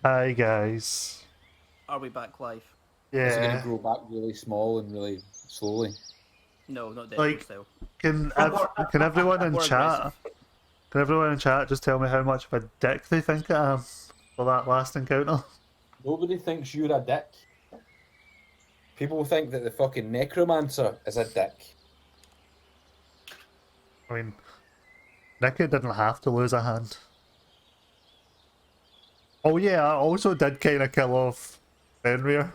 Hi guys. Are we back live? Is it going Yeah. to grow back really small and really slowly? No, not Deadpool Like, style. can everyone in More chat aggressive. just tell me how much of a dick they think I am for that last encounter? Nobody thinks you're a dick. People think that the fucking necromancer is a dick. I mean, Nicky didn't have to lose a hand. Oh yeah, I also did kind of kill off Fenrir.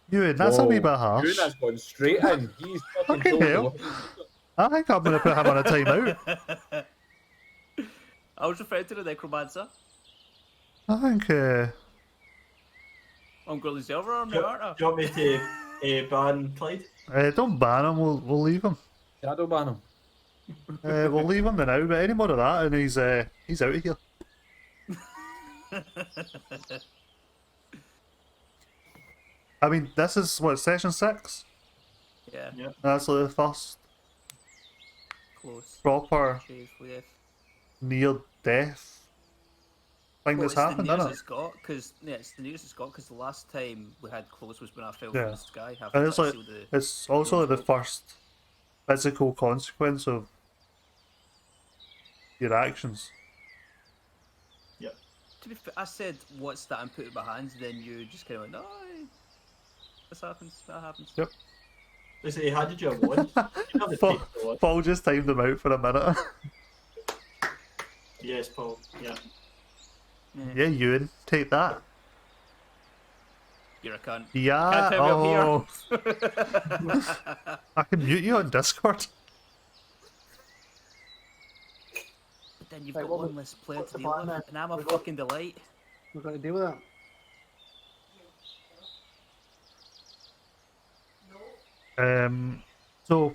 Ewan, that's a wee bit harsh. Ewan has gone straight in. He's fucking Fucking told the hell. world. I think I'm gonna put him on a timeout. I was referring to the necromancer. I think I'm going to lose the other arm now, aren't I? Do you want me to ban Clyde? don't ban him, we'll leave him. Shadow ban him. We'll leave him now, but any more of that and he's out of here. I mean, this is what, session 6? Yeah, Yeah. That's like the first close. proper Painful death. near death thing Well, that's it's the happened, nearest isn't it's it? got, because it's the nearest it's got, because the last time we had close was when I fell Yeah. from the sky. And it's like it's also like the first physical consequence of your actions. To be fair, I said, what's that input in my hands, then you just kind of went, no, this happens, that happens. Yep. They say, how did you avoid? You know the Paul, take the one. Paul just timed them out for a minute. Yes, Paul. Yeah. Yeah, Ewan, take that. You're a cunt. Yeah. Can't tell me Oh, I'm here. I can mute you on Discord. But then you've Right, got what one was- less player what's to the deal plan with, then? and I'm a We're go- fucking delight. We're going to deal with that. So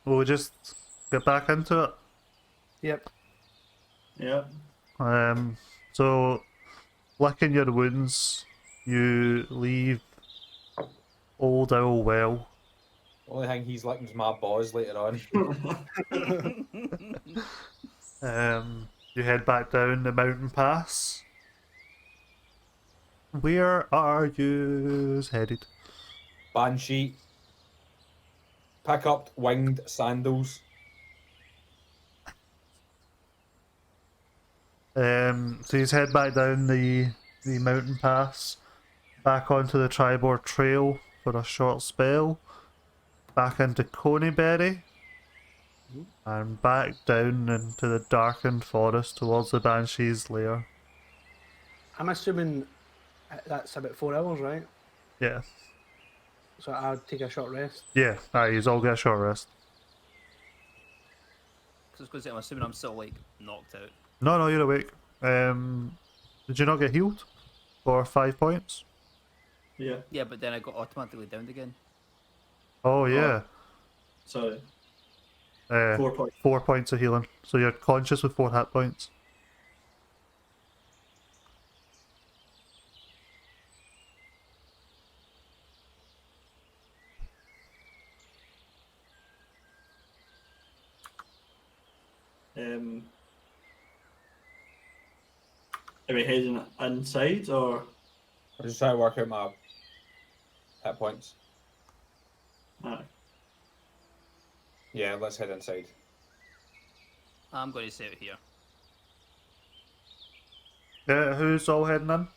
we'll just get back into it. Yep. Yeah. So licking your wounds, you leave Old Owl Well. Only thing he's licking is my balls later on. You head back down the mountain pass. Where are you headed? Banshee. Pick up winged sandals. So you head back down the mountain pass, back onto the Tribord Trail for a short spell, back into Coneyberry, and back down into the darkened forest towards the Banshee's lair. I'm assuming that's about 4 hours, right? Yeah. So I'll take a short rest. Yeah, aye, you all get a short rest. Because I was going to say, I'm assuming I'm still, like, knocked out. No, you're awake. Did you not get healed? For 5 points? Yeah. Yeah, but then I got automatically downed again. Oh, yeah. So 4 4 points. 4 points of healing. So you're conscious with 4 hit points. Are we heading inside or? I'm just trying to work out my hit points. Aye. Yeah, let's head inside. I'm going to say it here. Yeah, who's all heading in?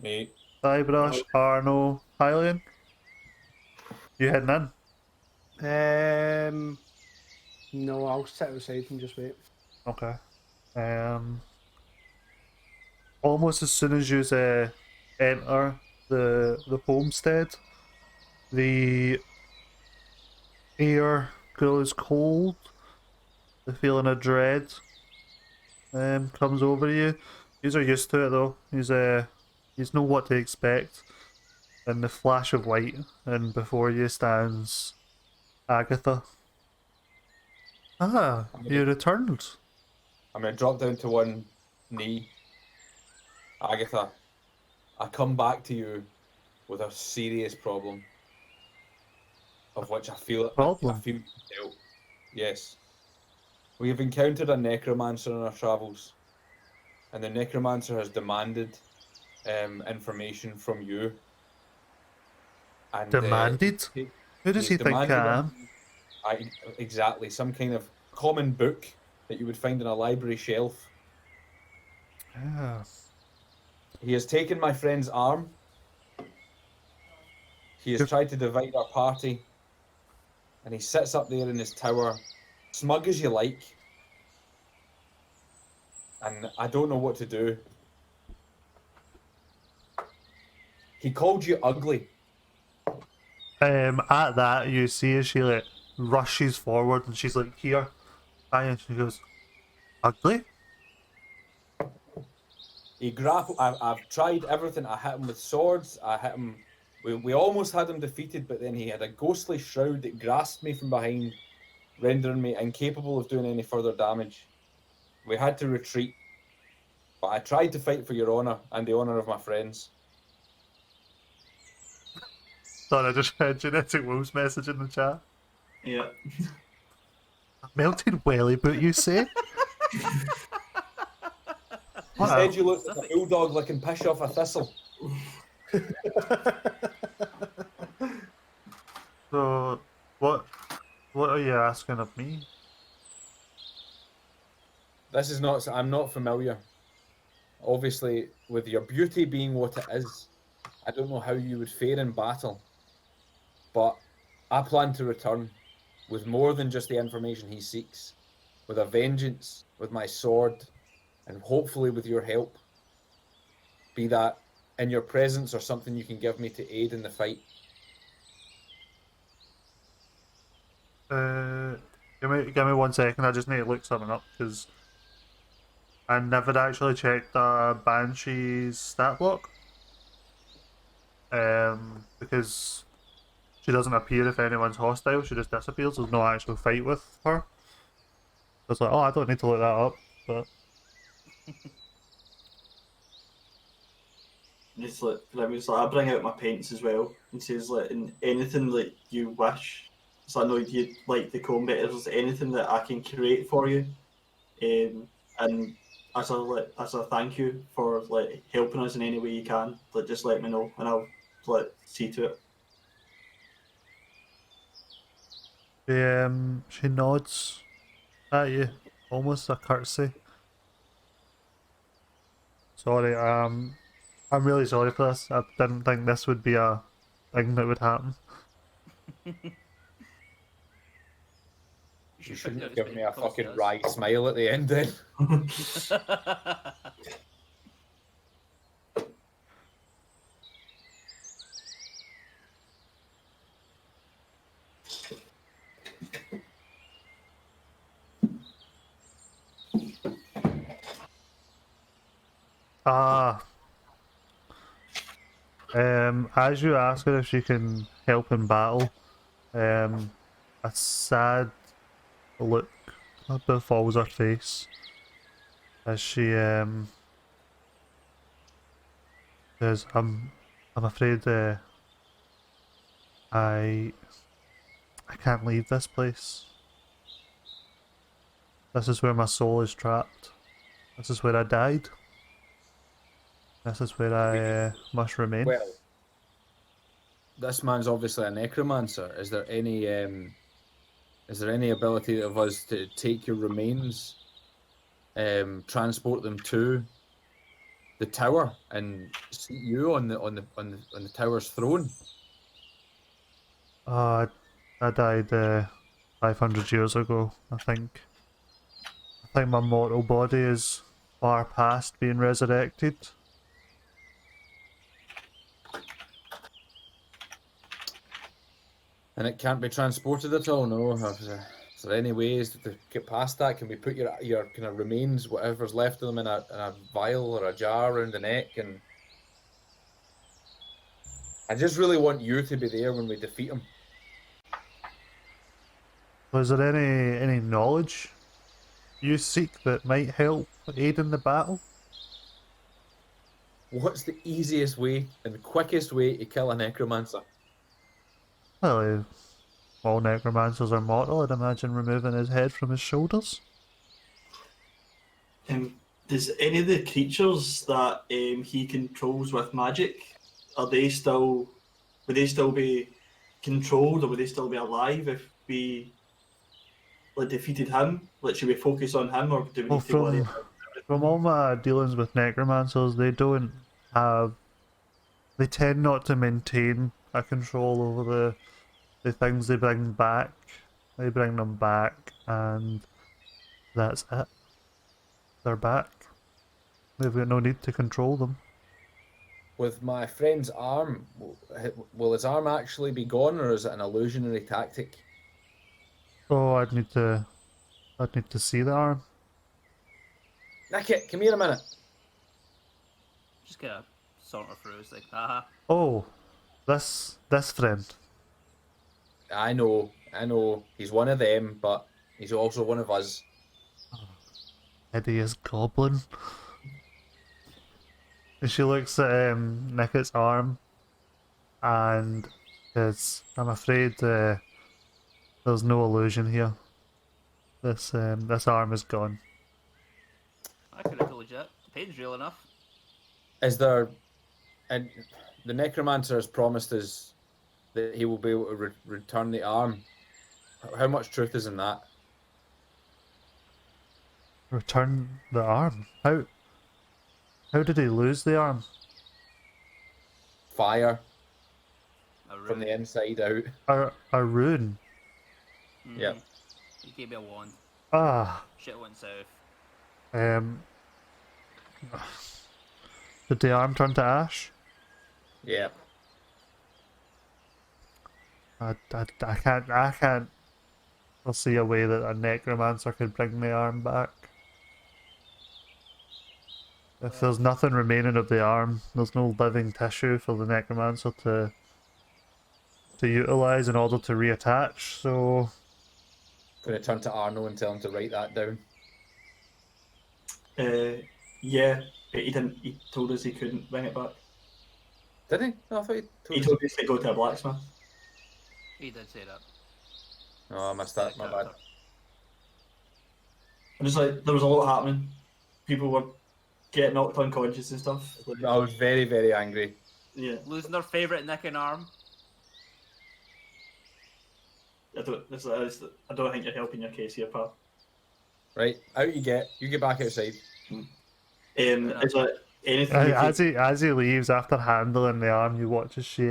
Me. Guybrush, Arno, Hylian? You heading in? No, I'll sit outside and just wait. Okay. Almost as soon as you enter the homestead, the air grows cold. The feeling of dread comes over you. These are used to it though. He's know what to expect. And the flash of light, and before you stands Agatha. Ah, you returned. I'm going to drop down to one knee. Agatha, I come back to you with a serious problem. Of which I feel Problem? I feel yes. We have encountered a necromancer on our travels. and the necromancer has demanded information from you. And Demanded? Who does he's he think demanded I am? exactly, some kind of common book that you would find on a library shelf. Yeah. He has taken my friend's arm. He has Yep. tried to divide our party. And he sits up there in his tower, smug as you like. And I don't know what to do. He called you ugly. At that, you see as she like rushes forward and she's like, here. And she goes, ugly? I've tried everything. I hit him with swords. I hit him. We almost had him defeated, but then he had a ghostly shroud that grasped me from behind, rendering me incapable of doing any further damage. We had to retreat. But I tried to fight for your honour and the honour of my friends. Sorry, I just read Genetic Wolf's message in the chat. Yeah. Melted welly boot, you say? He said you looked like a bulldog licking piss off a thistle. So, what are you asking of me? This is not. I'm not familiar. Obviously, with your beauty being what it is, I don't know how you would fare in battle. But I plan to return with more than just the information he seeks, with a vengeance, with my sword, and hopefully with your help. Be that in your presence or something you can give me to aid in the fight. Give me 1 second. I just need to look something up because I never actually checked Banshee's stat block. Because she doesn't appear if anyone's hostile. She just disappears. There's no actual fight with her. So it's like, oh, I don't need to look that up, but. It's like, I bring out my paints as well and says like, in anything like you wish. So I know you like the combat. If there's anything that I can create for you, and as a thank you for like helping us in any way you can, like just let me know and I'll like see to it. She nods at you, almost a curtsy. Sorry, I'm really sorry for this. I didn't think this would be a thing that would happen. You shouldn't have given me a fucking wry smile at the end then. Ah. As you ask her if she can help in battle, a sad look befalls her face as she says, I'm afraid I can't leave this place. This is where my soul is trapped. This is where I died. This is where I must remain. Well, this man's obviously a necromancer. Is there any ability of us to take your remains, transport them to the tower, and seat you on the tower's throne? I died 500 years ago, I think. I think my mortal body is far past being resurrected. And it can't be transported at all, no? Is there any ways to get past that? Can we put your kind of remains, whatever's left of them, in a vial or a jar around the neck? And I just really want you to be there when we defeat him. Was there any knowledge you seek that might help aid in the battle? What's the easiest way and quickest way to kill a necromancer? Well, all necromancers are mortal. I'd imagine removing his head from his shoulders. Does any of the creatures that he controls with magic, are they still, would they still be controlled, or would they still be alive if we like defeated him? Like, should we focus on him, or do we Well, need to worry about from all my dealings with necromancers, they don't have. They tend not to maintain a control over the things they bring back. They bring them back, and that's it. They're back. They've got no need to control them. With my friend's arm, will his arm actually be gone, or is it an illusionary tactic? Oh, I'd need to see the arm. Nick, come here a minute. Just kind of saunter through. It's like, haha. Oh, this friend. I know. He's one of them, but he's also one of us. Hideous goblin. And she looks at Nicket's arm, and says, "I'm afraid there's no illusion here. This arm is gone." I could have told you that. The pain's real enough. Is there... And the necromancer has promised us that he will be able to return the arm. How much truth is in that? Return the arm? How did he lose the arm? Fire A from the rune. inside out. A rune. Mhm. Yep. He gave me a wand. Ah. Shit went south. Did the arm turn to ash? Yeah. I can't see a way that a necromancer could bring the arm back. If there's nothing remaining of the arm, there's no living tissue for the necromancer to utilise in order to reattach, so... Gonna turn to Arno and tell him to write that down. Yeah, but he didn't. He told us he couldn't bring it back. Did he? No, I thought he He told us. told us to go to a blacksmith. He did say that. Oh, I missed that. My bad. And it's like there was a lot happening. People were getting knocked unconscious and stuff. Like, I was very, very angry. yeah, Losing their favourite neck and arm. I don't think you're helping your case here, pal. Right, out you get. You get back outside. Is there anything you As he leaves after handling the arm, you watch as she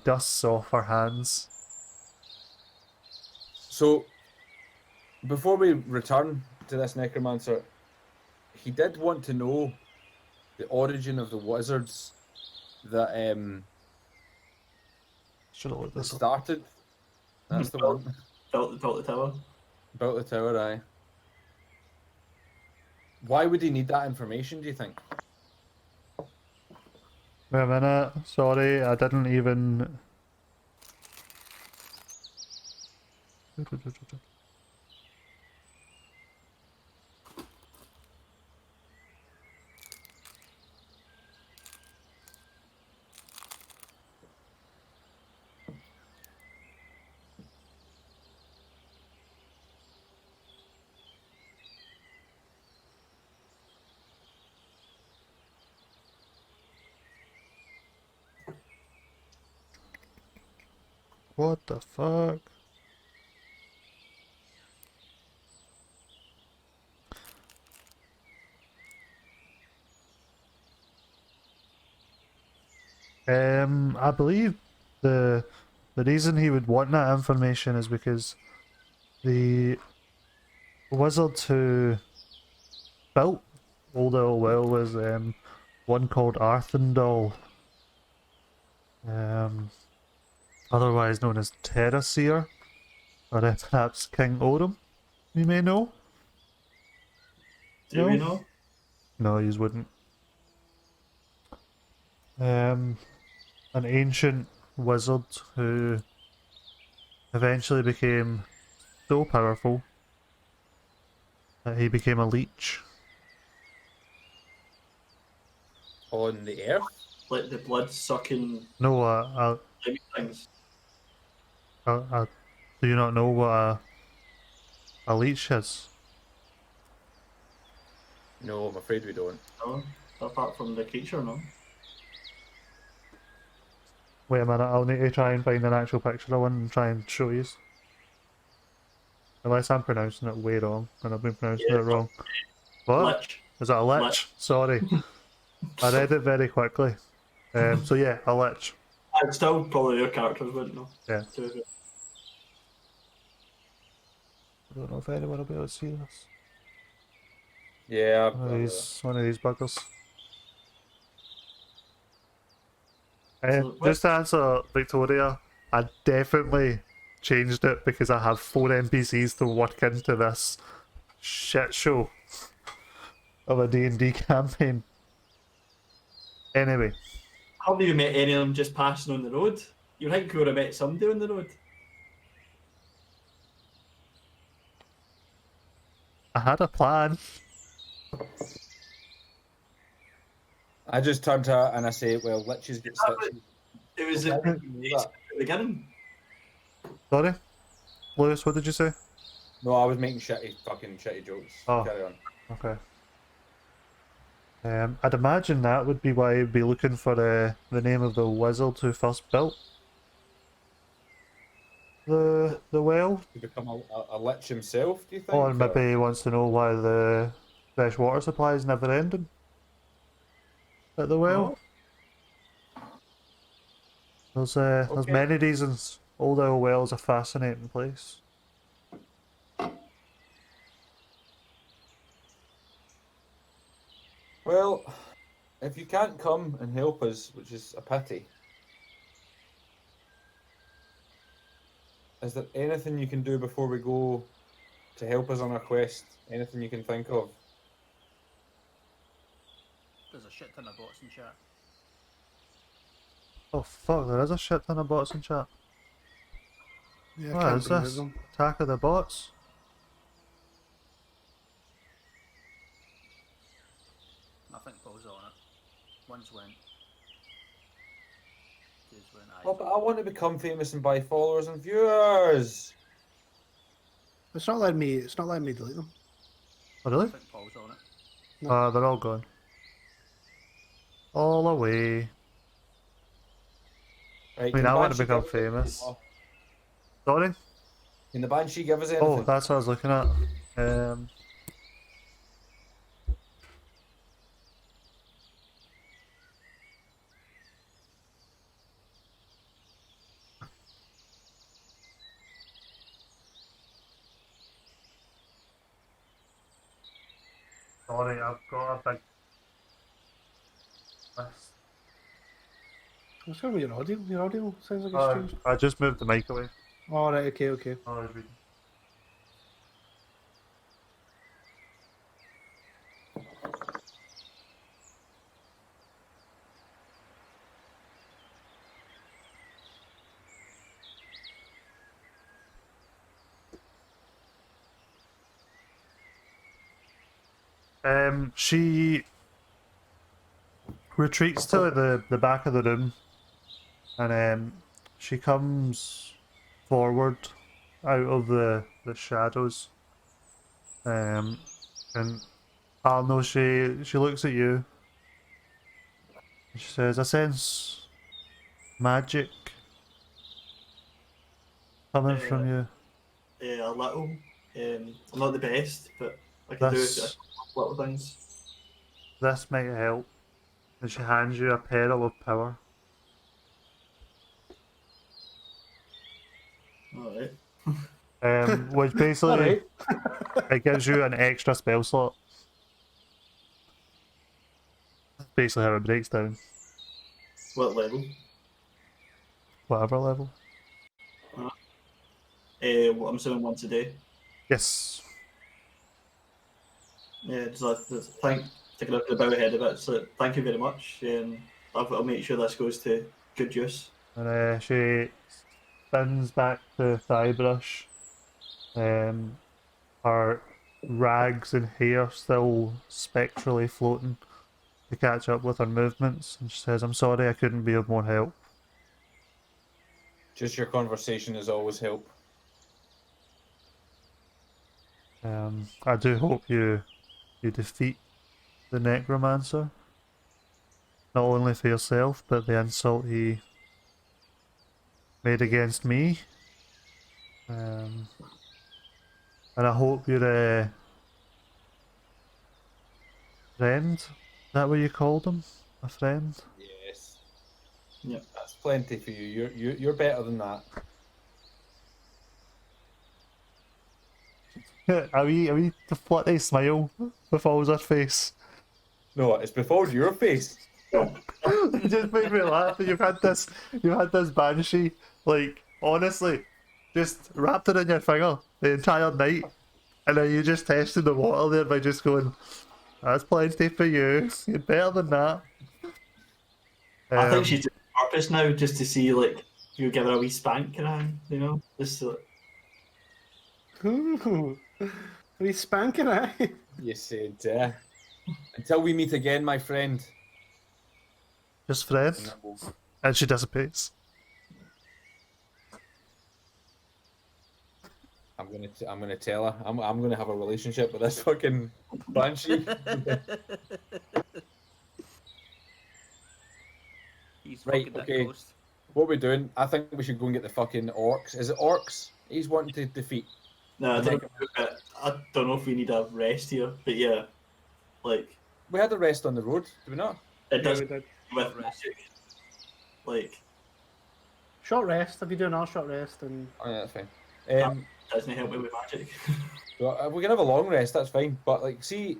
dusts off her hands. So, before we return to this necromancer, he did want to know the origin of the wizards that Should have looked this up. started. That's the one. built the tower? Built the tower, aye. Why would he need that information, do you think? Wait a minute, sorry, I didn't even... What the fuck? I believe the reason he would want that information is because the wizard who built Old Owl Well was one called Arthendal, otherwise known as Terraseer, or perhaps King Odom, you may know. Do we know? No, you wouldn't. An ancient wizard who eventually became so powerful that he became a leech. On the earth? Like the blood sucking No, living things. do you not know what a leech is? No, I'm afraid we don't. No, apart from the creature, no. Wait a minute, I'll need to try and find an actual picture of one and try and show you. Unless I'm pronouncing it way wrong, and I've been pronouncing Yeah, it wrong. What? Lich. Is that a lich? Lich. Sorry. I read it very quickly. So yeah, a lich. I'd still probably your characters wouldn't know. Yeah. To be fair. I don't know if anyone will be able to see this. Yeah, One of these buggers. So Just to answer Victoria, I definitely changed it because I have 4 NPCs to work into this shit show of a D&D campaign. Anyway, Have you met any of them just passing on the road? You think we would have met somebody on the road? I had a plan. I just turn to her and I say, well, liches get stitches. It was Okay, I at didn't know that. the beginning. Sorry? Lewis, what did you say? No, I was making shitty jokes. Oh. Carry on. Okay. I'd imagine that would be why I'd be looking for the name of the wizard who first built the well. To become a lich himself, do you think? Or maybe he wants to know why the fresh water supply is never ending at the well. There's Okay. many reasons. Old Owl Well is a fascinating place. Well, if you can't come and help us, which is a pity, is there anything you can do before we go to help us on our quest? Anything you can think of? There's a shit ton of bots in chat. Oh fuck, there is a shit ton of bots in chat. Yeah, What is this? Attack of the bots? I think Paul's on it. One's went. Two's went. Oh, but I want to become famous and buy followers and viewers. It's not letting me. It's not letting me delete them. Oh I really? think Paul's on it. No. They're all gone. All away. Right, I mean, can I the want to Banshee become give us anything? famous. Sorry? Can the Banshee give us anything? Oh, that's what I was looking at. Sorry, I've got a big list. What's going with your audio? Your audio sounds like it's Oh, changed. I just moved the mic away. All right. Okay. Okay. Oh, I was reading. She retreats to the back of the room, and she comes forward out of the shadows. And Arno, she looks at you. And she says, "I sense magic coming from you. A little. I'm not the best, but I can do This little things. this might help." And she hands you a pearl of power. Alright. Which basically Alright. it gives you an extra spell slot. That's basically how it breaks down. What level? Whatever level. I'm assuming once a day. Yes. Yeah, thank taking a bow ahead of it. So thank you very much. I'll make sure this goes to good use. And she spins back to Thigh-Brush. Her rags and hair still spectrally floating to catch up with her movements. And she says, "I'm sorry I couldn't be of more help. Just your conversation is always help. I do hope you defeat the necromancer. Not only for yourself, but the insult he made against me. And I hope your friend, is that what you called him? A friend? Yes. Yeah. That's plenty for you. You're better than that. Are we the flirty smile befalls her face? No, it's before your face. You just made me laugh. You've had this banshee, like, honestly, just wrapped it in your finger the entire night, and then you just tested the water there by just going, that's plenty for you. You're better than that. I think Um, she's doing it on purpose now, just to see like if you give her a wee spank, you know, just so, Ooh, we spanking, eh? You said, until we meet again, my friend. just friend, And that will- and she dissipates. I'm gonna tell her. I'm gonna have a relationship with this fucking banshee. He's Right, fucking that okay. ghost. What we're doing? I think we should go and get the fucking orcs. Is it orcs? He's wanting to defeat. no, I don't know if we need a rest here, but yeah, like We had a rest on the road, do we not? it Yeah, does we did. with Rest. magic. Like Short rest. If you do another short rest, and Oh, yeah, that's fine. doesn't help me with magic. Well, we can have a long rest. That's fine. But like, see,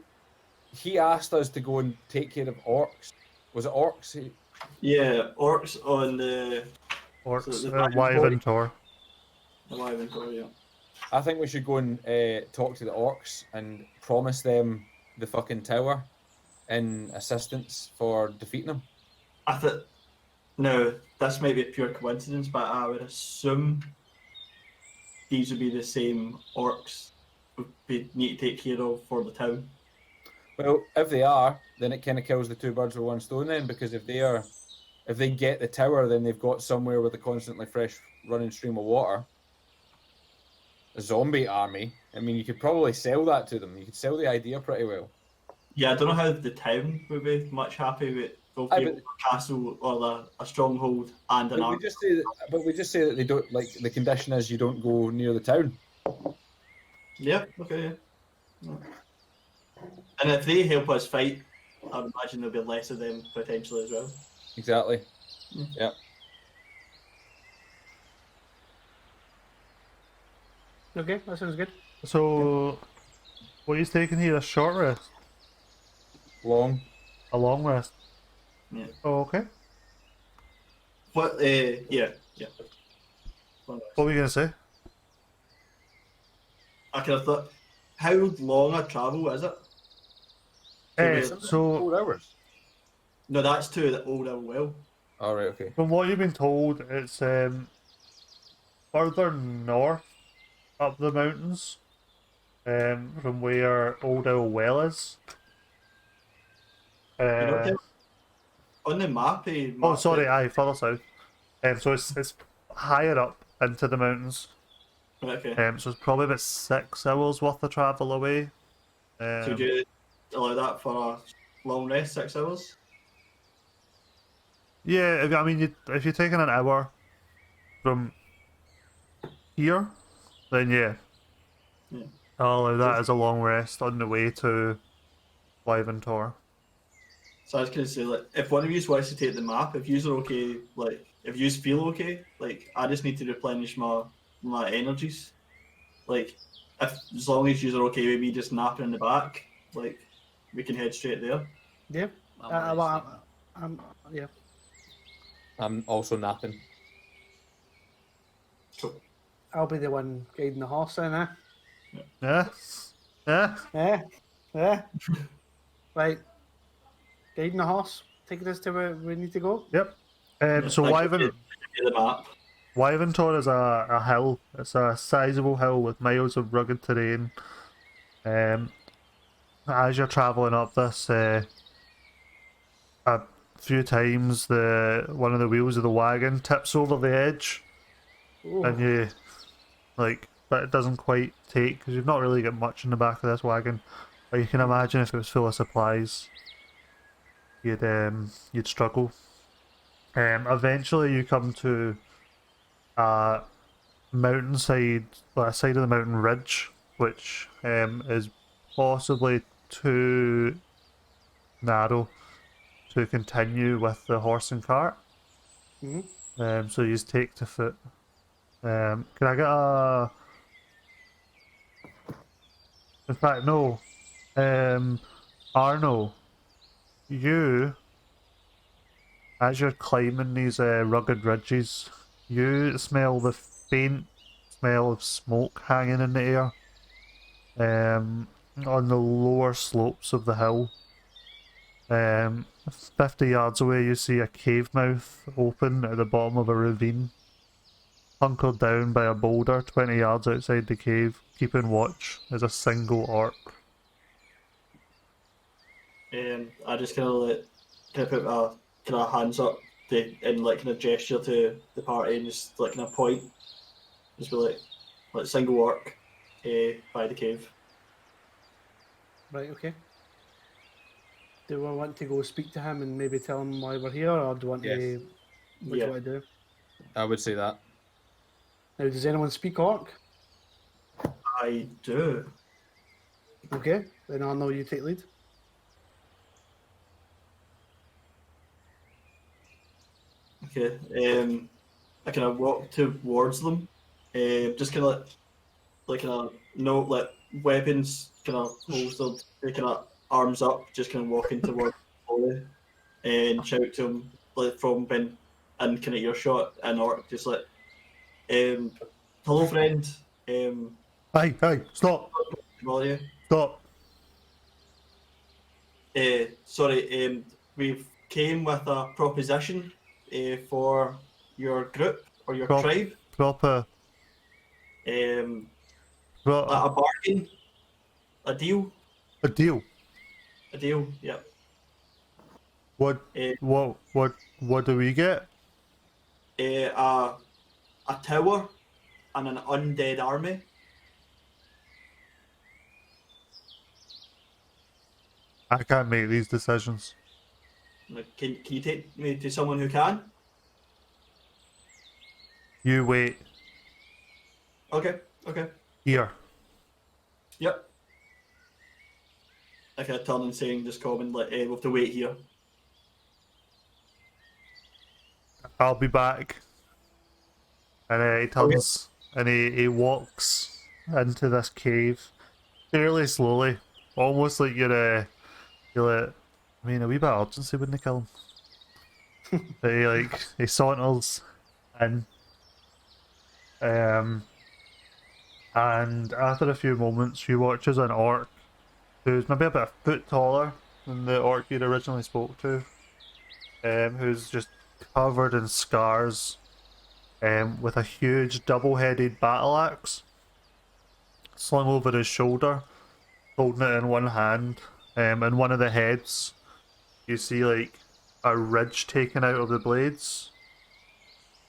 he asked us to go and take care of orcs. Was it orcs? Yeah, orcs on the Orcs, So the dragon's Wyvern body- Tor. alive and core, yeah. I think we should go and talk to the orcs and promise them the fucking tower in assistance for defeating them. I thought no, this might be a pure coincidence, but I would assume these would be the same orcs we need to take care of for the town. Well, if they are, then it kind of kills the two birds with one stone. Then, because if they get the tower, then they've got somewhere with a constantly fresh running stream of water. A zombie army. I mean, you could probably sell that to them. You could sell the idea pretty well. Yeah, I don't know how the town would be much happy with both Aye, a castle or a stronghold and an But we army. just say that they don't like the condition is you don't go near the town. Yeah, okay, yeah. And if they help us fight, I would imagine there'll be less of them potentially as well. Exactly. Yeah. okay, that sounds good. So, what he's taking here, a short rest? Long. A long rest? Yeah. Oh, okay. What? Yeah. What were you going to say? I kind of thought, how long a travel is it? So, 4 hours. No, that's to the old well. All right. Okay. from what you've been told, it's further north up the mountains from where Old Owl Well is. You know, on the map, Oh, sorry, aye, further south. So it's higher up into the mountains. Okay. So it's probably about 6 hours worth of travel away. So would you allow that for a long rest, 6 hours? Yeah, I mean, if you're taking an hour from here, then yeah. Yeah. I'll allow that as a long rest on the way to Wyvern Tor. So I was going to say, like, if one of you wants to take the map, if you're okay, like, if you feel okay, like, I just need to replenish my energies. Like, as long as you're okay with me just napping in the back, like, we can head straight there. Yeah. I'm already Well, sleeping. yeah. I'm also napping. I'll be the one guiding the horse then, eh? Yeah? Yeah? Yeah. Yeah. Right. Guiding the horse, taking us to where we need to go. Yep. So Like, Wyvern, give you the map. Wyvern Tor is a hill. It's a sizable hill with miles of rugged terrain. As you're travelling up this, a few times one of the wheels of the wagon tips over the edge, Ooh. and but it doesn't quite take because you've not really got much in the back of this wagon. But you can imagine if it was full of supplies, you'd struggle. Eventually you come to a mountainside, well, a side of the mountain ridge, which is possibly too narrow to continue with the horse and cart. So you just take to foot. Can I get a? In fact, no. Arno, you, as you're climbing these rugged ridges, you smell the faint smell of smoke hanging in the air. On the lower slopes of the hill. 50 yards away, you see a cave mouth open at the bottom of a ravine. Hunkered down by a boulder 20 yards outside the cave, keeping watch, is a single orc. I just kind of like put my kind of hands up and like kind of gesture to the party and just like kind of point, just be like single orc by the cave. Right, okay. Do I want to go speak to him and maybe tell him why we're here, or do you want to... What do you want to do? I would say that. Now, does anyone speak orc? I do. Okay, then I'll know you take lead. Okay. I kind of walk towards them. Just kind of like kind of no like weapons kind of holstered, kind of arms up, just kind of walking towards Ollie and shout to him like from Ben and kind of earshot and orc just like, hello friend, Hey, stop! how are you? Stop! Sorry, we've came with a proposition for your group or your tribe. Proper. A bargain, a deal. A deal. A deal, yeah. What do we get? A tower and an undead army. I can't make these decisions. Like, can you take me to someone who can? You wait. Okay. Here. Yep. I can turn and saying just comment like, we'll have to wait here. I'll be back. And he turns and he walks into this cave fairly slowly, almost like you're like, I mean, a wee bit of urgency wouldn't it kill him? But he saunters in, and after a few moments, you watch as an orc who's maybe about a foot taller than the orc you'd originally spoke to, who's just covered in scars, with a huge double-headed battle axe slung over his shoulder, holding it in one hand. And one of the heads, you see like a ridge taken out of the blades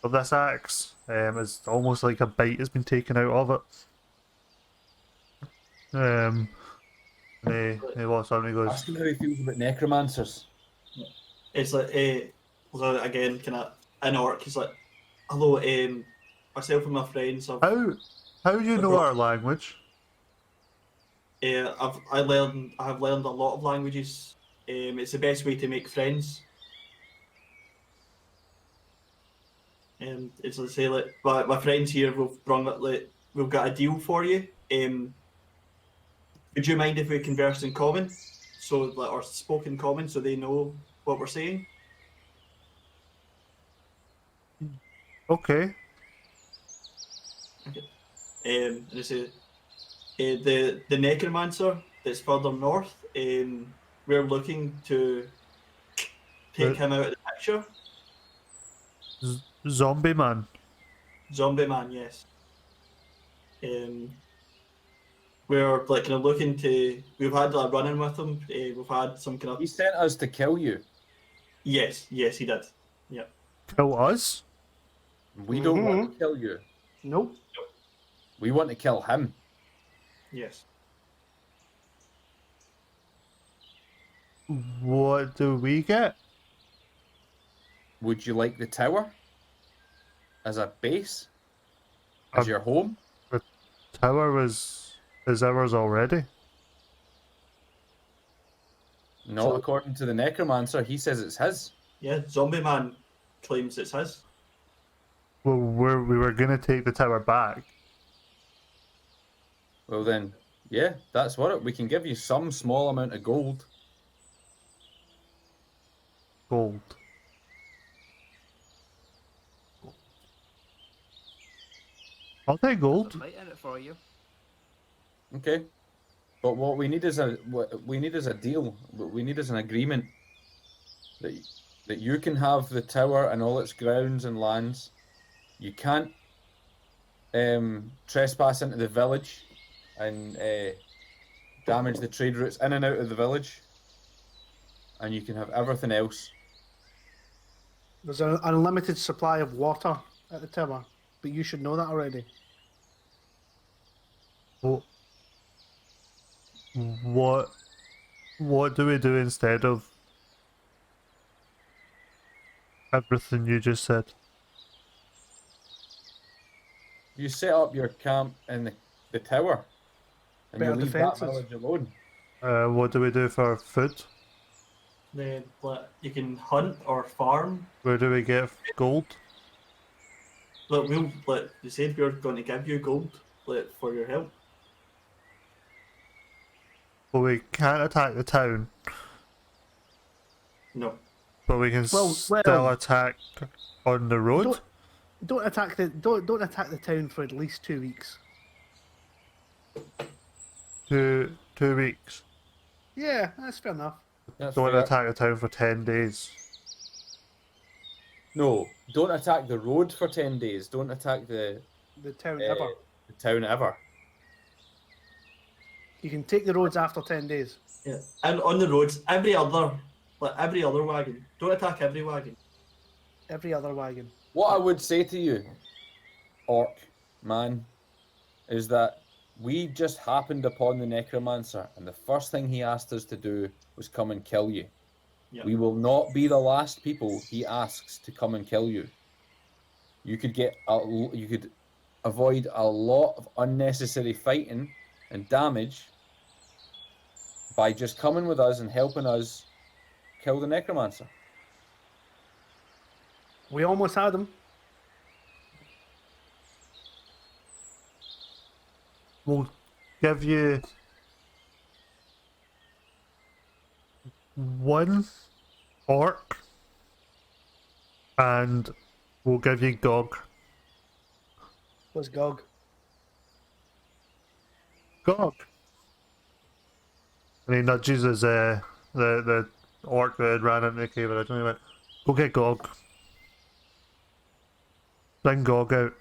of this axe. It's almost like a bite has been taken out of it. And he walks up and he goes, Ask him how he feels about necromancers. It's like, so again, kind of an orc. He's like, hello, myself and my friends. how do you know our language? I have learned a lot of languages. It's the best way to make friends. It's to say like my friends here we've got a deal for you. Would you mind if we converse in common, or spoke in common, so they know what we're saying? Okay. And they say, the necromancer that's further north, we're looking to take him out of the picture. Zombie man. Zombie man, yes. We're like kind of looking to. We've had a run-in with him. We've had some kind of. He sent us to kill you. Yes, he did. Yeah. Kill us? We don't want to kill you. Nope. We want to kill him. Yes. What do we get? Would you like the tower as a base? As Um, your home? The tower is ours already. Not So- according to the necromancer. He says it's his. Yeah, Zombie Man claims it's his. Well, we were gonna take the tower back. Well then, yeah, that's what it. We can give you some small amount of gold. Gold. I'll take There's gold. a fight in it for you. Okay. But what we need is a deal. What we need is an agreement that you can have the tower and all its grounds and lands. You can't trespass into the village and damage the trade routes in and out of the village. And you can have everything else. There's an unlimited supply of water at the tower, but you should know that already. Oh. What do we do instead of everything you just said? You set up your camp in the tower, and Better you leave defences. that village alone. What do we do for food? Then like, you can hunt or farm. Where do we get gold? Look, you said we were going to give you gold for your help. Well, we can't attack the town, No. but we can Well, still attack on the road. Don't attack the town for at least 2 weeks. 2 weeks. Yeah, that's fair enough. That's Don't fair. attack the town for 10 days. No, don't attack the road for 10 days. Don't attack the The town ever. town ever. You can take the roads after 10 days. Yeah. And on the roads, every other wagon. Don't attack every wagon. Every other wagon. What I would say to you, orc man, is that we just happened upon the necromancer, and the first thing he asked us to do was come and kill you. Yeah. We will not be the last people he asks to come and kill you. You could avoid a lot of unnecessary fighting and damage by just coming with us and helping us kill the necromancer. We almost had them. We'll give you one orc and we'll give you Gog. Was Gog. Gog. And he nudges his the orc that had ran into the cave originally. Went, go get Gog. Bring Gog out.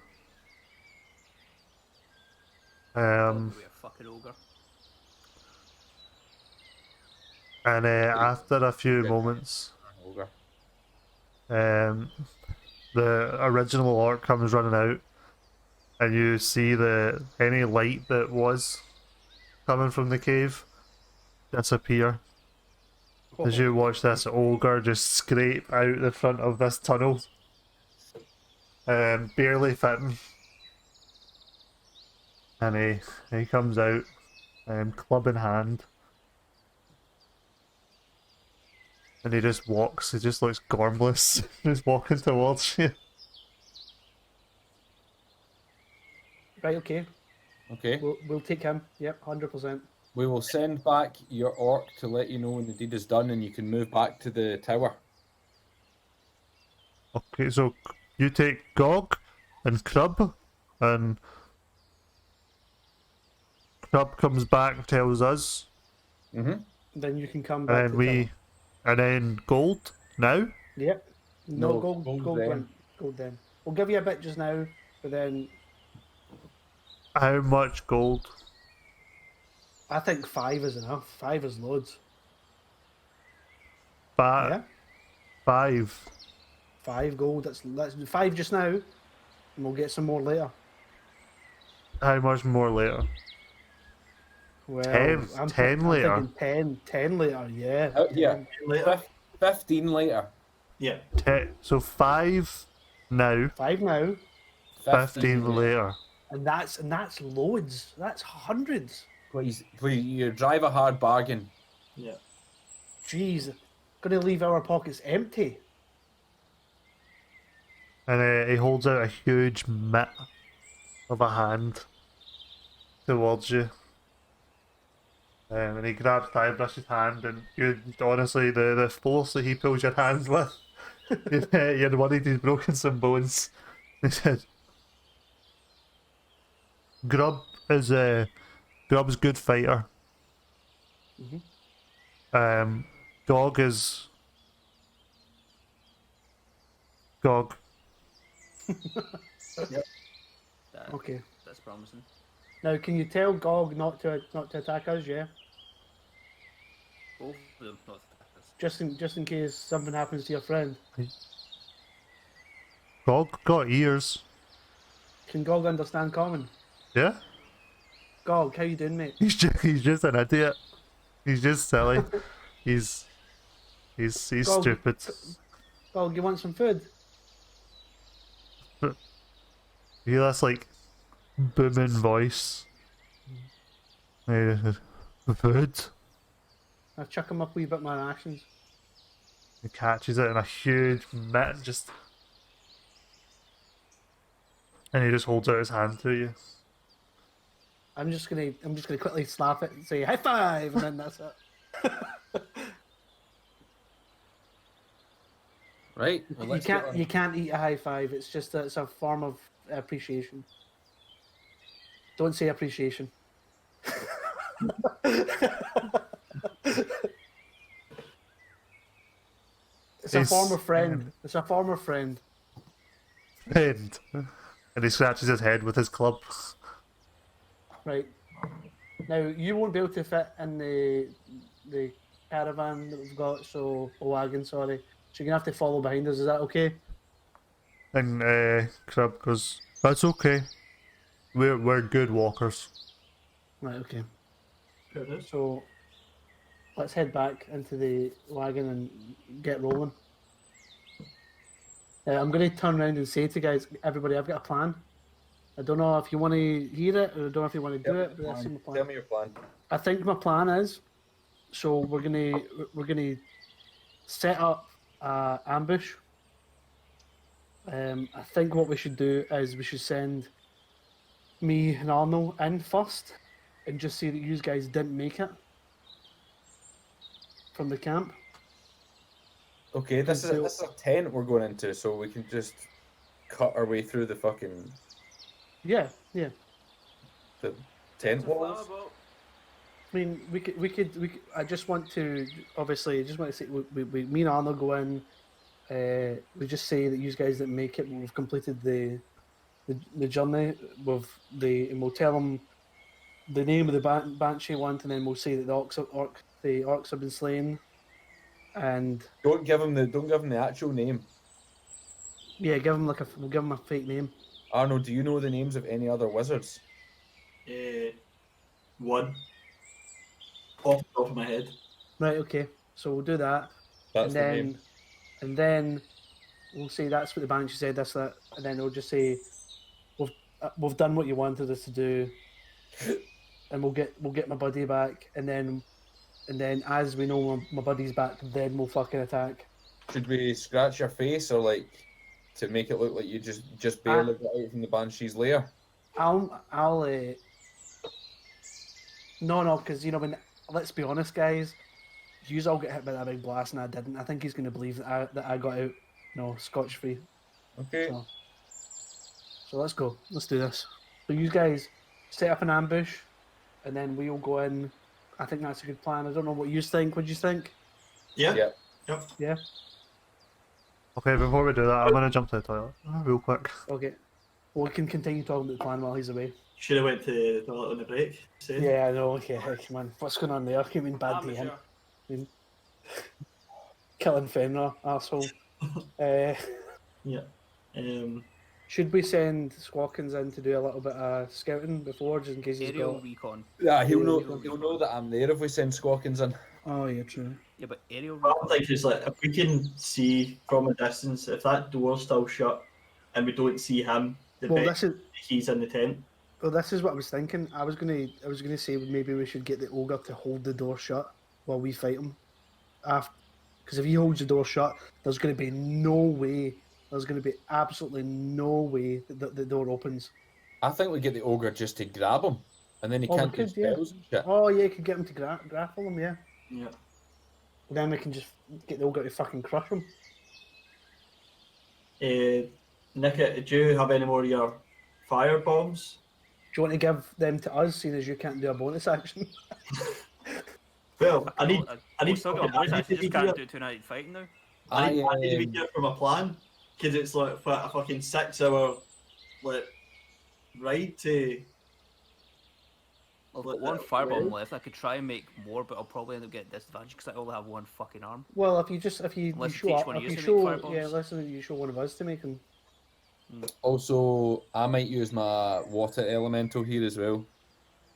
Probably a fucking ogre. And after a few moments, Ogre. the original orc comes running out, and you see any light that was coming from the cave disappear as you watch this ogre just scrape out the front of this tunnel, barely fitting. And he comes out, club in hand. And he just walks, he just looks gormless, just walking towards you. Right, okay. Okay. We'll take him. Yep, 100%. We will send back your orc to let you know when the deed is done and you can move back to the tower. Okay, so you take Gog and Crub, and Crub comes back, tells us, Mm-hmm. Then you can come and back then to we, and then Gold now. Yep. No, No, gold gold then. then. Gold then. We'll give you a bit just now, but then How much gold? I think 5 is enough. 5 is loads. Five. Yeah? 5. 5 gold. That's 5 just now, and we'll get some more later. How much more later? Well, 10 I'm 10 I'm later. thinking 10 later, yeah. Out here. 10. Later. 15 later. Yeah. So 5 now, 5 now, 15 later. and that's loads. That's hundreds. Please, you drive a hard bargain. Yeah. Jeez, gonna leave our pockets empty. And he holds out a huge mitt of a hand towards you. And he grabs Guybrush's hand, and you honestly, the force that he pulls your hand with, you're worried he's broken some bones. He said, Grub's good fighter. Gog is Gog. Okay. That's promising. Now, can you tell Gog not to attack us? Yeah, Both of them not attack us. just in case something happens to your friend. Gog got ears. Can Gog understand common? Yeah, Gog, how you doing, mate? he's just an idiot. He's just silly. he's Gog, stupid. Gog, you want some food? You hear this like booming voice. Food. I chuck him up a wee bit my rations. He catches it in a huge mitt, and he just holds out his hand to you. I'm just gonna quickly slap it and say high five, and then that's it. Right. Well, You can't eat a high five. It's just it's a form of appreciation. Don't say appreciation. It's a former friend. It's a former friend. And he scratches his head with his club. Right. Now you won't be able to fit in the caravan that we've got, so a wagon, sorry. So you're gonna have to follow behind us. Is that okay? And Crab goes, "That's okay. We're good walkers." Right. Okay. There it is. So let's head back into the wagon and get rolling. I'm going to turn around and say to guys, everybody, I've got a plan. I don't know if you want to hear it, or I don't know if you want to do it, but that's my plan. Tell me your plan. I think my plan is, so we're gonna set up an ambush. I think what we should do is we should send me and Arnold in first, and just say that you guys didn't make it from the camp. Okay, this is a tent we're going into, so we can just cut our way through the fucking Yeah. the tent walls. I mean, we could. I just want to obviously. Just want to say, we me and Arnold go in. We just say that you guys didn't make it. We've completed the journey. And we'll tell them the name of the banshee one, and then we'll say that the orcs have been slain. And Don't give him the actual name. yeah, we'll give them a fake name. Arnold, do you know the names of any other wizards? One. Off the top of my head. Right. Okay. So we'll do that. That's the name. And then we'll say that's what the banshee said. That's that. And then we'll just say we've done what you wanted us to do, and we'll get my buddy back. And then as we know my buddy's back, then we'll fucking attack. Should we scratch your face or like to make it look like you just barely got out from the banshee's lair? I'll no, because when let's be honest, guys, you all get hit by that big blast and I didn't. I think he's going to believe that I got out, scotch free. Okay. So let's go. Let's do this. So you guys set up an ambush, and then we'll go in. I think that's a good plan. I don't know what you think. What do you think? Yeah. Yep. Yeah. Okay, before we do that, I'm gonna jump to the toilet real quick. Okay. Well, we can continue talking about the plan while he's away. Should have went to the toilet on the break. Said. Yeah, I know. Okay, come on. What's going on there? I mean, bad day. Killing Fenrir, arsehole. Yeah. Should we send Squawkins in to do a little bit of scouting before, just in case he's Aerial got? recon. Yeah, he'll know. Aerial He'll recon. know that I'm there if we send Squawkins in. Oh yeah, true. Yeah, but aerial What recon. I'm thinking is like if we can see from a distance, if that door's still shut and we don't see him, the Well, bet this is he's in the tent. what I was thinking. I was gonna say maybe we should get the ogre to hold the door shut while we fight him. Because if he holds the door shut, there's going to be no way. There's going to be absolutely no way that the door opens. I think we get the ogre just to grab him, and then he Oh, we can't do could, yeah. spells and shit. Oh yeah, you could get him to grapple him, yeah. Yeah. Then we can just get the ogre to fucking crush him. Nick, do you have any more of your fire bombs? Do you want to give them to us, seeing as you can't do a bonus action? Well, I need still got fucking boys. I Andy to just be can't here. do tonight fighting now. I need I, Andy to be here for my plan because it's like a fucking 6 hour like ride to. I've Like got one that firebomb way. left. I could try and make more, but I'll probably end up getting disadvantage because I only have one fucking arm. Well, if you Unless it show takes up, one of if you you to make show, fireballs. yeah, listen, you show one of us to make them. also, I might use my water elemental here as well.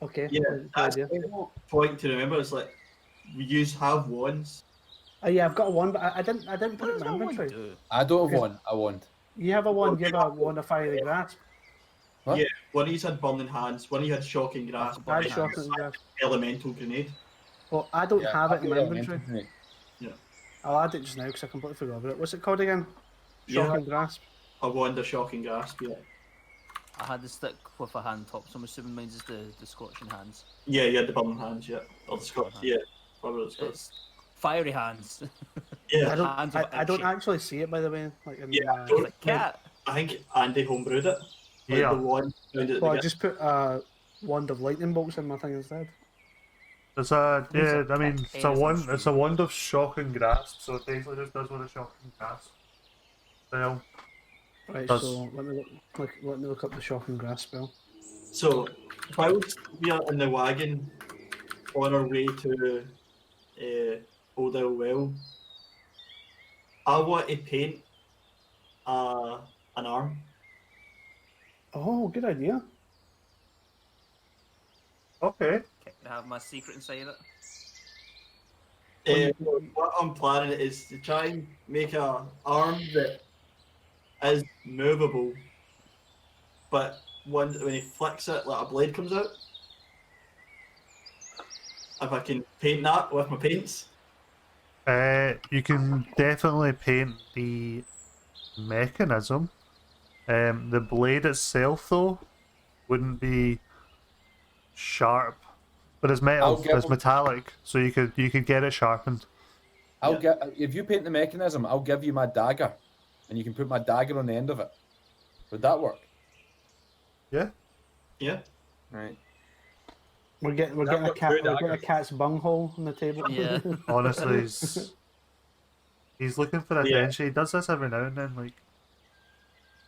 Okay. Yeah, good that's idea. the point to remember. It's like we have wands. Oh yeah, I've got one, but I didn't put What it does in my that one inventory. do? I don't have one. I want. You have a one. You have a one of fiery grasp. What? Yeah, one of you had burning hands. One of you had shocking grasp. Burning I hands. shocking grasp. Elemental grenade. Well, I don't have it I've in got my elemental inventory. grenade. I'll add it just now because I completely forgot about it. What's it called again? Yeah. Shocking grasp. A wand of shocking grasp. Yeah. I had the stick with a hand top, so I'm assuming mine's is the scorching hands. Yeah, you had the burning hands. Yeah, or the Scots. Yeah, whatever it's called. It's fiery hands. Yeah, Hands of I don't itchy. actually see it, by the way. Like in, Yeah, I It's don't- like cat. I think Andy homebrewed it. Like Yeah. the wand found it at the well, I beginning. just put a wand of lightning bolts in my thing instead. It's a yeah. I mean, it's a Hairs one. and It's a wand of shocking grasp. So it basically just does what a shocking grasp. Well, Right, Does- so let me look up the shocking grasp spell. So, whilst we are in the wagon on our way to Oldale Well, I want to paint an arm. Oh, good idea. okay. I have my secret inside it. What I'm planning is to try and make a arm that is movable, but when he flicks it, like a blade comes out. If I can paint that with my paints. You can definitely paint the mechanism. The blade itself, though, wouldn't be sharp, but it's metal. I'll give It's him- metallic, so you could get it sharpened. I'll get if you paint the mechanism. I'll give you my dagger, and you can put my dagger on the end of it. Would that work? Yeah. Yeah. Right. We're getting That a looks cat. good, We're getting a Agnes. cat's bunghole on the table. Yeah. Honestly, he's looking for Yeah. attention. He does this every now and then. Like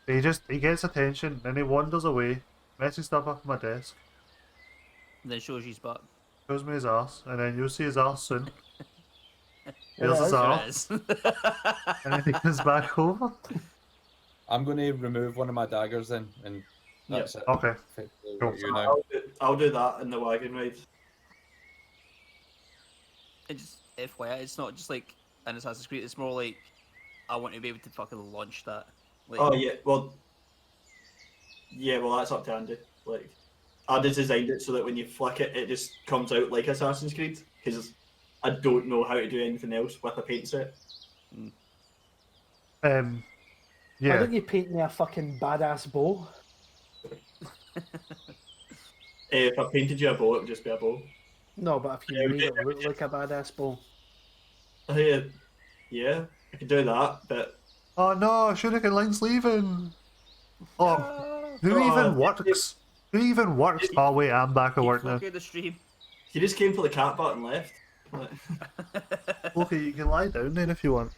he gets attention, and he wanders away, messing stuff up on my desk. And then shows he's back. Shows me his ass, and then you'll see his ass soon. There Here's it his is. There ass, it is. and then he comes back over. I'm going to remove one of my daggers then, and that's it. Okay. Effectively Cool. what you now. I'll do that in the wagon ride. And just FYI, it's not just like an Assassin's Creed. It's more like I want to be able to fucking launch that. Like, Oh yeah, well that's up to Andy. Like Andy designed it so that when you flick it, it just comes out like Assassin's Creed. Because I don't know how to do anything else with a paint set. Why Yeah. don't you paint me a fucking badass bow? If I painted you a bow, it would just be a bow. No, but if you Yeah, made it look like a badass bow. Yeah, I could do that, but Oh no, Shuriken Link's leaving. Oh, who Oh, even works? Who even works? Oh wait, I'm back at work now. Look at the stream. he just came for the cat butt and left. Like, Okay, you can lie down then if you want.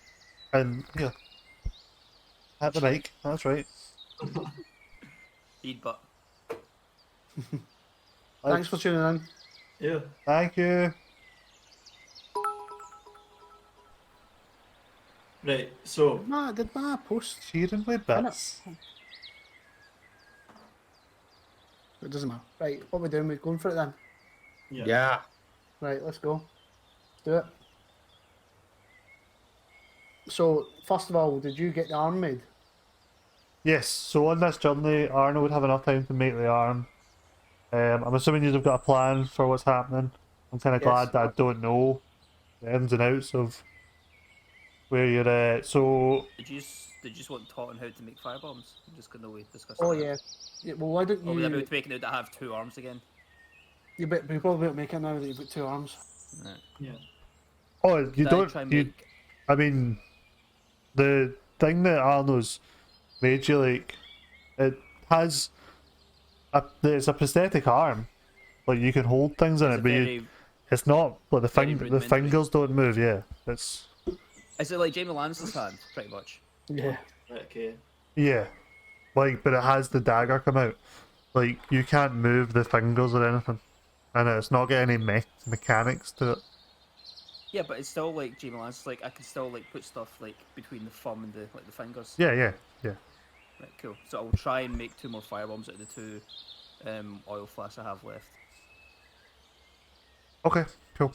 And here, at the mic. That's right. Feed butt. Thanks for tuning in. yeah. Thank you. Right, so Did my post? Cheering with bits. It doesn't matter. Right, what we're doing, we're going for it then. Yeah. Right, let's go. Do it. So, first of all, did you get the arm made? Yes, so on this journey, Arno would have enough time to make the arm. I'm assuming you've got a plan for what's happening. I'm kind of Yes. glad that I don't know the ins and outs of where you're at. So, Did you just want taught on how to make firebombs? I'm just gonna discuss. Oh, that. yeah. Well, why don't Or would I be you... able to make it out that I have 2 arms again? You probably won't make it now that you've got 2 arms. No. Yeah. oh, you Did I don't. try and You, make... I mean, the thing that Arno's made you like, it has it's a prosthetic arm. Like you can hold things in It's it, a but very... it's not. Like the very the rudimentary. fingers don't move. Yeah, it's Is it like Jamie Lannister's hand, pretty much? Yeah. Okay. yeah, like but it has the dagger come out. Like you can't move the fingers or anything, and it's not got any mechanics to it. Yeah, but it's still like Jamie Lannister's. Like I can still like put stuff like between the thumb and the fingers. Yeah, yeah, yeah. Right, cool. So I'll try and make 2 more firebombs out of the 2 oil flasks I have left. Okay, cool.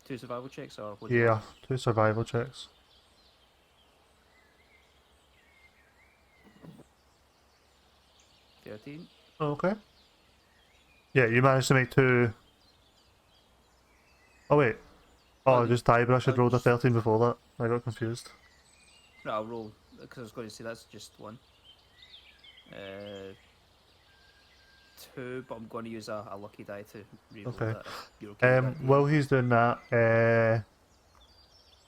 2 survival checks, or what do you Yeah, want? 2 survival checks. $13. Okay. Yeah, you managed to make 2. Oh wait. Oh, Oh, just Guybrush had oh, rolled a just- 13 before that. I got confused. No, I'll roll because I was going to say that's just 1. 2, but I'm going to use a lucky die to reroll Okay. that. If you're okay with that, While he's doing that,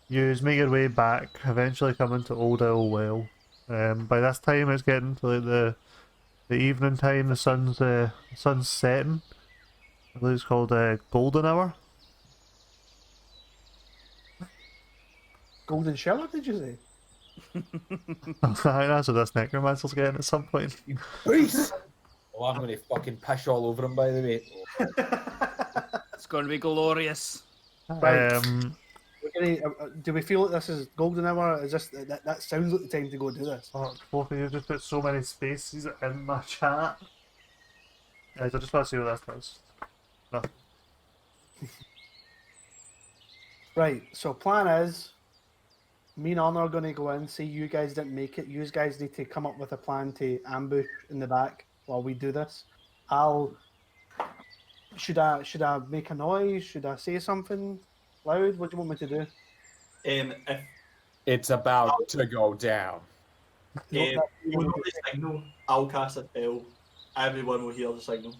you make your way back, eventually coming to Old Owl Well. By this time it's getting to like the evening time, the sun's setting. I believe it's called golden hour. Golden shower, did you say? I think that's what this necromancer's getting at some point. Peace! Oh, I'm gonna fucking piss all over him, by the way. It's going to be glorious. Right. Um, Do we feel that this is golden hour? Is this that sounds like the time to go do this? oh, both of you just put so many spaces in my chat. Guys, I just want to see what this does. No. Right. So plan is, me and Anna are going to go in. See, you guys didn't make it. You guys need to come up with a plan to ambush in the back while we do this. Should I make a noise? Should I say something loud? What do you want me to do? If It's about to go down. you know the signal, I'll cast a spell. Everyone will hear the signal.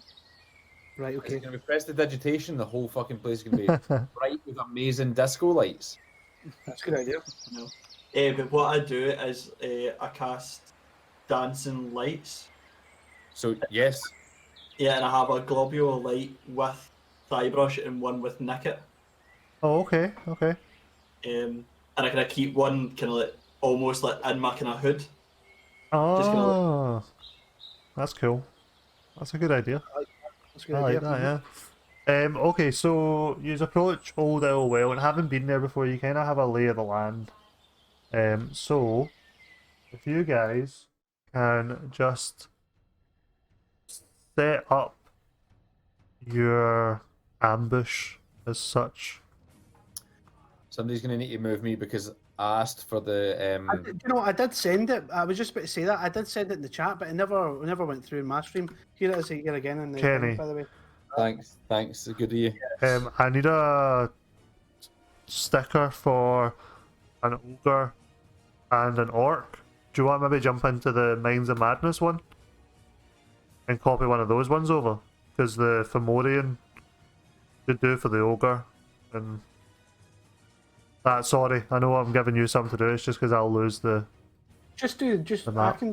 Right. It's Okay. gonna be prestidigitation. The whole fucking place is gonna be bright with amazing disco lights. That's a good idea. No. But what I do is I cast dancing lights. So yes, Yeah, and I have a globular light with Thybrush and one with Nicket. Oh, okay, okay. And I kind of keep one kind of like almost like in my kind of hood. Oh, that's cool. That's a good idea. That's a good I idea. like that, yeah. Okay, so you approach Old Owl Well, and having been there before, you kind of have a lay of the land. So if you guys can just set up your ambush as such. somebody's gonna need to move me because I asked for the You know, I did send it. I was just about to say that. I did send it in the chat, but it never went through in my stream. Here it is here again in the Kenny. thing, by the way. Thanks, good of you. I need a sticker for an ogre and an orc. Do you want to maybe jump into the Minds of Madness one and copy one of those ones over? Because the Fomorian should do for the ogre. And sorry, I know I'm giving you something to do. It's just because I'll lose the. The The I map. can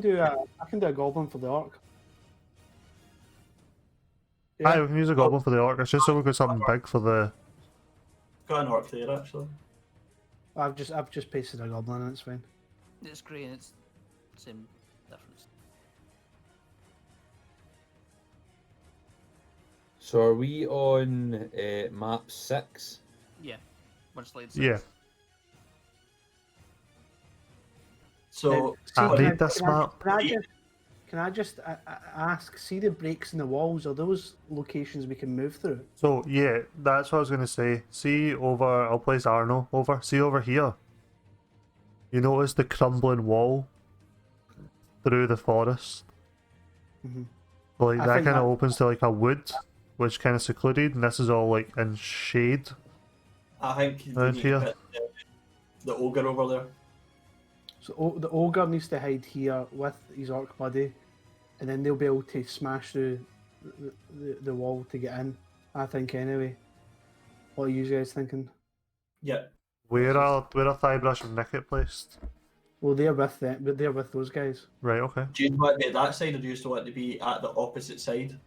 do a goblin for the orc. Aye, we can use a goblin for the orc. It's just so we've got something big for the. Got an orc there actually. I've just pasted a goblin and it's fine. It's grey and it's same difference. So are we on map 6? Yeah. One slide. Yeah. So I can need this map. Can I just ask? See the breaks in the walls? Are those locations we can move through? So yeah, that's what I was gonna say. See over, I'll place Arno over. See over here. You notice the crumbling wall through the forest. Mhm. Like I that think kind of that- opens to like a wood, which kind of secluded, and this is all like in shade. I think we Around need here. to put the ogre over there. So the ogre needs to hide here with his orc buddy, and then they'll be able to smash through the wall to get in. I think anyway. What are you guys thinking? Yeah. Where are Thighbrush and Nicket placed? Well, they're with them, but they're with those guys. Right. Okay. Do you want to be at that side, or do you still want to be at the opposite side?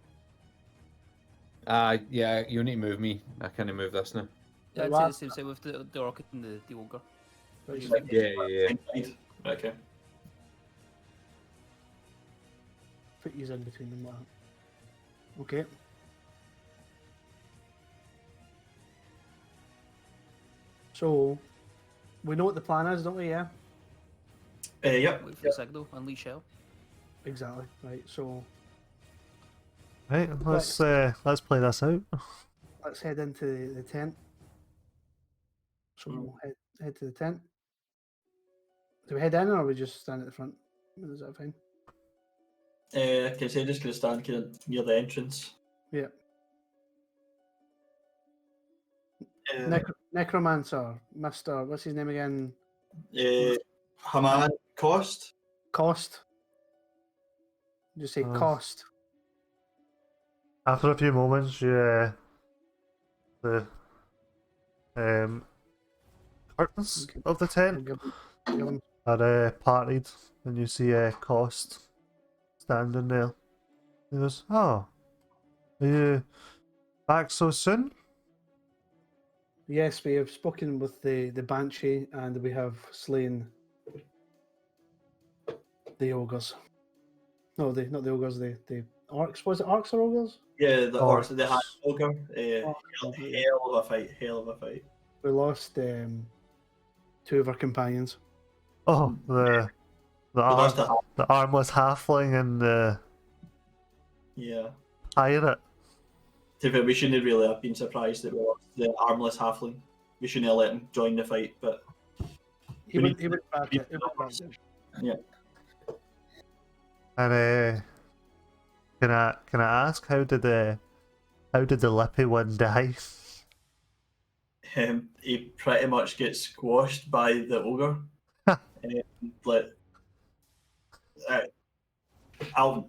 Yeah, you need to move me. I can't move this now. Yeah, I'd Well, say the same same with the orchid and the ogre. Right, You so- think? Yeah. Same side? Right, okay. Put these in between them. Like that. Okay. So, we know what the plan is, don't we? Yeah. Yep. Wait for the signal, unleash hell. Exactly. Right. So Right. Let's play this out. let's head into the tent. So we'll head to the tent. Do we head in, or we just stand at the front? Is that fine? Can I say just gonna stand kind of near the entrance? Yeah. Uh, Necromancer, Mister. What's his name again? Haman Cost. Cost. Just say Oh. cost. After a few moments, the curtains Okay. of the We'll tent give him- are parted, and you see Cost standing there. He goes, "Oh, are you back so soon?" Yes, we have spoken with the banshee, and we have slain the ogres. No, not the ogres. The orcs. Was it orcs or ogres? Yeah, the Orcs. horse, the high ogre. Orcs, yeah. Hell of a fight. Hell of a fight. We lost two of our companions. Oh, the We lost the armless halfling and the Yeah. pirate. To be fair, we shouldn't really have been surprised that we lost the armless halfling. We shouldn't have let him join the fight, but He We went. need- He went back. we He need went back. numbers. Yeah. And can I ask how did the lippy one die? He pretty much gets squashed by the ogre. Like,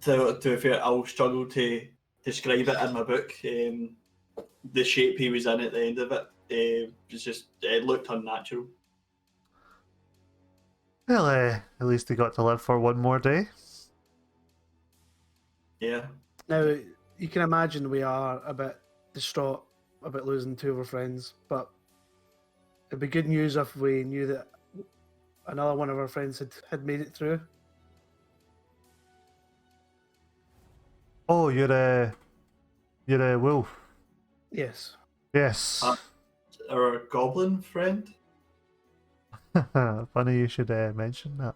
to be fair, I'll struggle to describe it in my book. The shape he was in at the end of it was just, it looked unnatural. Well, at least he got to live for one more day. Yeah. Now you can imagine we are a bit distraught about losing two of our friends, but it'd be good news if we knew that another one of our friends had made it through. Oh, you're a wolf. Yes. Yes. Our goblin friend. Funny you should mention that.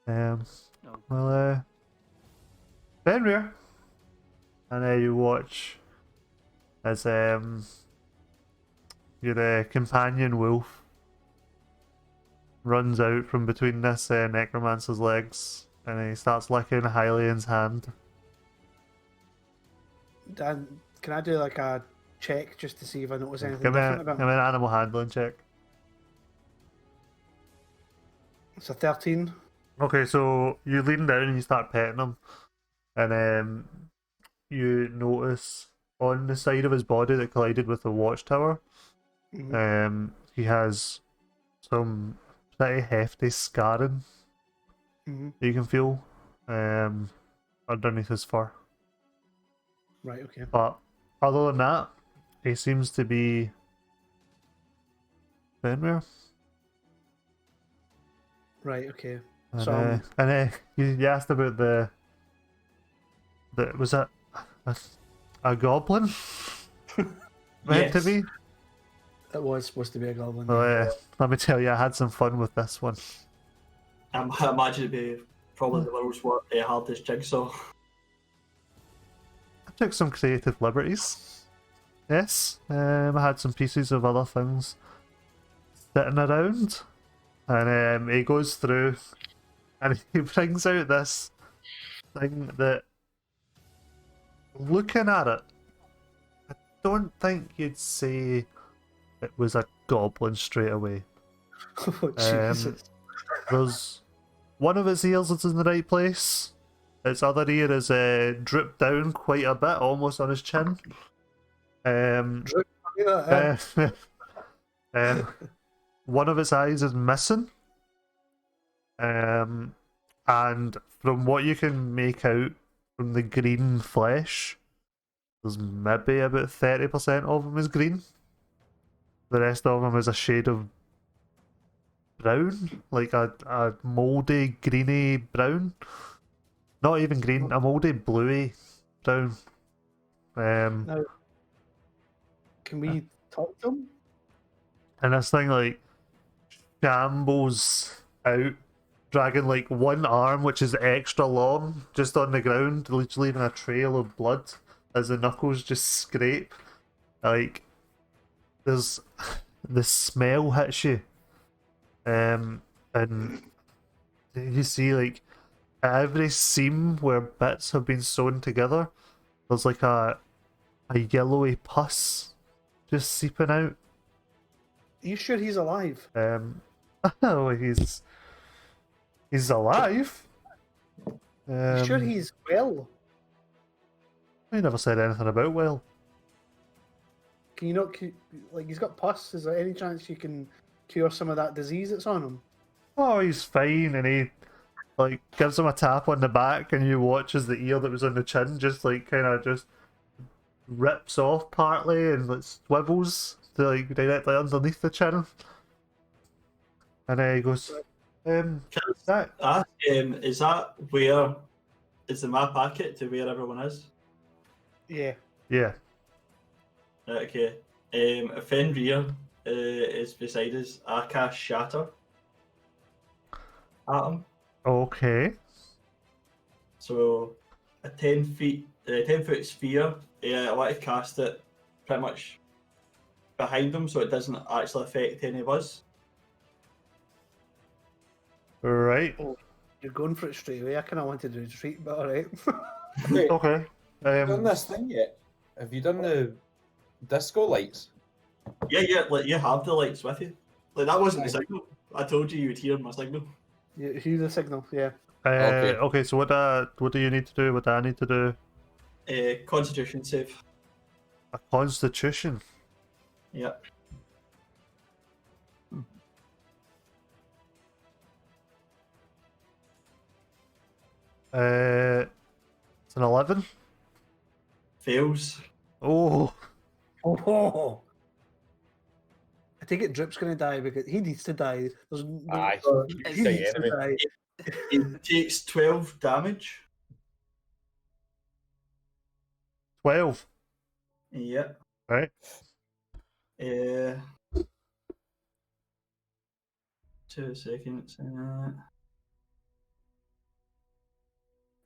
No. Well, Fenrir, and you watch as your companion wolf runs out from between this necromancer's legs, and he starts licking Hylian's hand. Dan, can I do like a check just to see if I notice anything Give me different about him? an animal handling check. It's a 13. Okay, so you lean down and you start petting him, and you notice on the side of his body that collided with the watchtower, Mhm. he has some pretty hefty scarring Mhm. that you can feel underneath his fur. Right. Okay. But other than that, he seems to be Fenrir. Right. Okay. And, So you asked about the was that a goblin meant to Yes. be? it was supposed to be a goblin. Well, let me tell you, I had some fun with this one. I imagine it'd be probably the world's hardest jigsaw. I took some creative liberties. Yes, I had some pieces of other things sitting around, and he goes through and he brings out this thing that, looking at it, I don't think you'd say it was a goblin straight away. Oh, Jesus. There's one of his ears is in the right place. Its other ear is dripped down quite a bit, almost on his chin. Look at that, One of its eyes is missing. And from what you can make out from the green flesh, there's maybe about 30% of him is green. The rest of him is a shade of brown, like a mouldy, greeny brown. Not even green, a mouldy, bluey brown. Now, can we talk to him? And this thing like shambles out, dragging like one arm, which is extra long, just on the ground, leaving a trail of blood as the knuckles just scrape. Like, there's the smell hits you, and you see like at every seam where bits have been sewn together, there's like a yellowy pus just seeping out. Are you sure he's alive? Oh, he's alive. You sure he's well? I never said anything about well. Can you not, like, he's got pus. Is there any chance you can cure some of that disease that's on him? Oh, he's fine, and he like gives him a tap on the back, and you watch as the ear that was on the chin just like kind of just rips off partly and like swivels to like directly underneath the chin. And then he goes, that Is that where is the map packet to where everyone is? Yeah. yeah. Right, okay. Fenrir is beside us. I cast Shatter at him. Okay. So a 10-foot sphere. I want to cast it pretty much behind him, so it doesn't actually affect any of us. Right. You're going for it straight away. I kind of wanted to retreat, but alright. Wait, Okay. have you done this thing yet? Have you done the disco lights? Yeah. Like you have the lights with you. Like that wasn't the signal. I told you would hear my signal. You hear the signal, yeah. Okay. Okay. So what do you need to do? What do I need to do? Constitution save. A constitution. Yeah. It's an 11. Fails. Oh. Oh! I think it Drip's going to die because he needs to die. Aye. He Say needs to enemy. die. He takes 12 damage. 12. Yeah. Right. 2 seconds.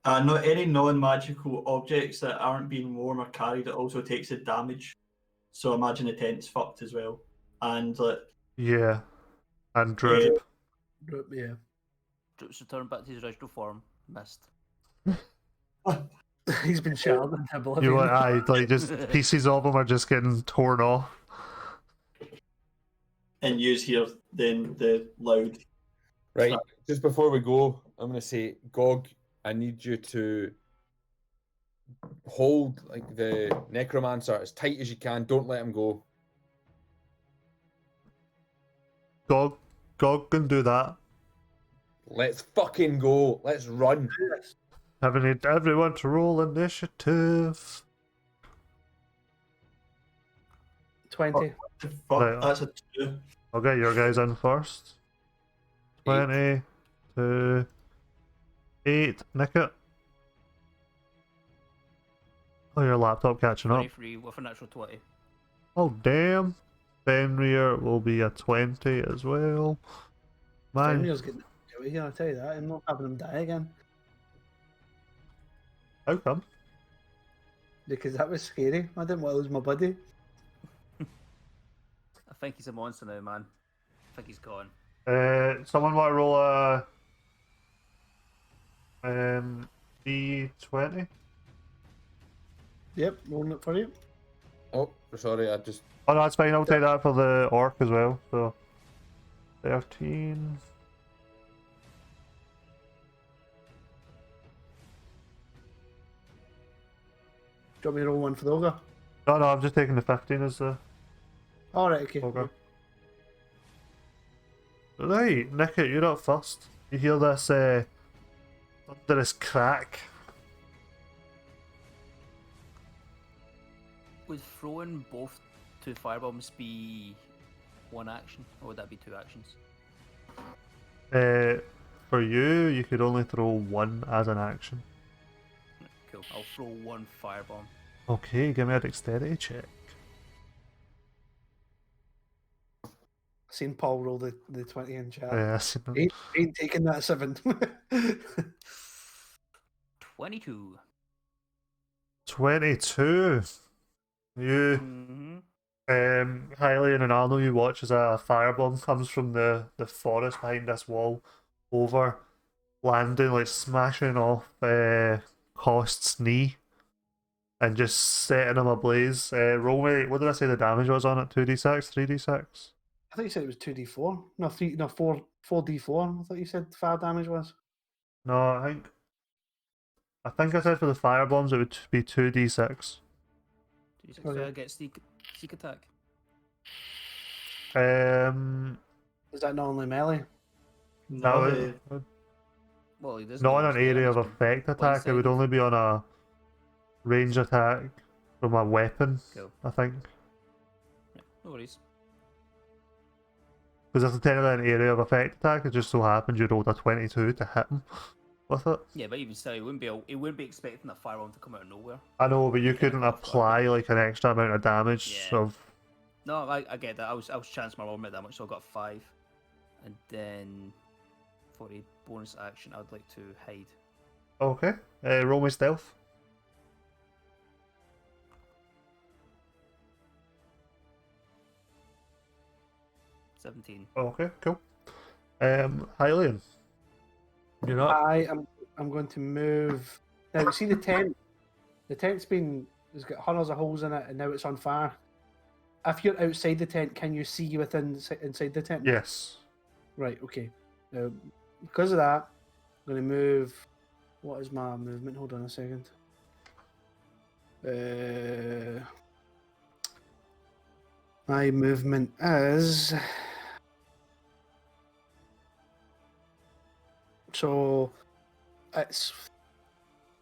Not any non-magical objects that aren't being worn or carried. It also takes the damage. So imagine the tent's fucked as well. And Yeah. And Drip. Drip, yeah. Drip's returned back to his original form. Missed. He's been shattered into oblivion. You want, like just pieces of them are just getting torn off. and use here then the loud. Right, Sorry. just before we go, I'm going to say, Gog, I need you to hold like the necromancer as tight as you can. Don't let him go. Gog can do that. Let's fucking go. Let's run. I need everyone to roll initiative. 20. Fuck, Right. that's a 2. I'll get your guys in first. 20 to 8. Nick it. Oh, your laptop catching up. 23 with a natural 20. Oh, damn. Fenrir will be a 20 as well. Man, Fenrir's getting out of here, I'll tell you that. I'm not having him die again. How come? Because that was scary. I didn't want to lose my buddy. I think he's a monster now, man. I think he's gone. Someone want to roll a D20? Yep, rolling it for you. Oh, sorry, I just. Oh no, that's fine. I'll take that for the orc as well. So 13. Do you want me to roll one for the ogre? No, I'm just taking the 15 as the Alright, okay. ogre. Right, Nickit, you're up first. You hear this thunderous crack. Would throwing both two firebombs be one action, or would that be two actions? For you, you could only throw one as an action. Cool. I'll throw one firebomb. Okay, give me a dexterity check. I seen Paul roll the 20 in chat. Yes. Ain't taking that 7. 22. 22. You, Hylian and Arno, you watch as a firebomb comes from the forest behind this wall over, landing, like smashing off Cost's knee and just setting him ablaze. Roll me, what did I say the damage was on it? 2d6? 3d6? I thought you said it was 2d4. No, 4d4. I thought you said fire damage was. No, I think I said for the firebombs it would be 2d6. Okay. Get sneak attack. Is that not only melee? No, Well, he doesn't. not on an obviously, area of damage, effect attack, it would one-sided. only be on a range attack from a weapon, Cool. I think. Yeah, no worries. Because it's technically an area of effect attack, it just so happens you rolled a 22 to hit him with it. Yeah, but even still, he wouldn't be expecting that firebomb to come out of nowhere. I know, but you Yeah, couldn't off apply like an extra amount of damage Yeah. of... No, I get that. I was chancing my roll that much, so I got 5, and then for a bonus action, I would like to hide. Okay, roll me stealth. 17. Okay, cool. Hylian, you're up. I'm going to move. Now, see the tent? The tent's it's got hundreds of holes in it, and now it's on fire. If you're outside the tent, can you see inside the tent? Yes. Right, okay. Now, because of that, I'm going to move. What is my movement? Hold on a second. My movement is. So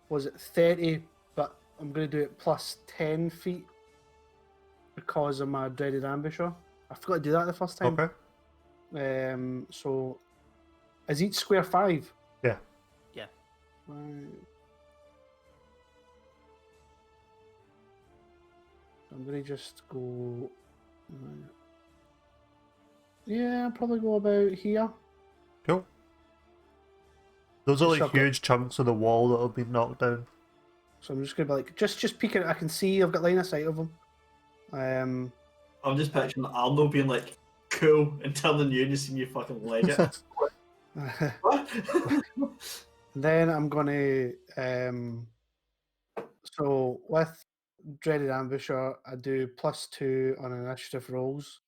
was it 30, but I'm going to do it plus 10 feet because of my dreaded ambusher. I forgot to do that the first time. Okay. So is each square 5? Yeah. Yeah. Right. I'm going to just go... Yeah, I'll probably go about here. Cool. Those are Just like so I've got- huge chunks of the wall that have been knocked down. So I'm just going to be like, just peeking. I can see, I've got line of sight of them. I'm just picturing Arnold being like, cool, and telling you and you seen you fucking leg it. What? Then I'm going to... So with Dreaded Ambusher, I do +2 on initiative rolls.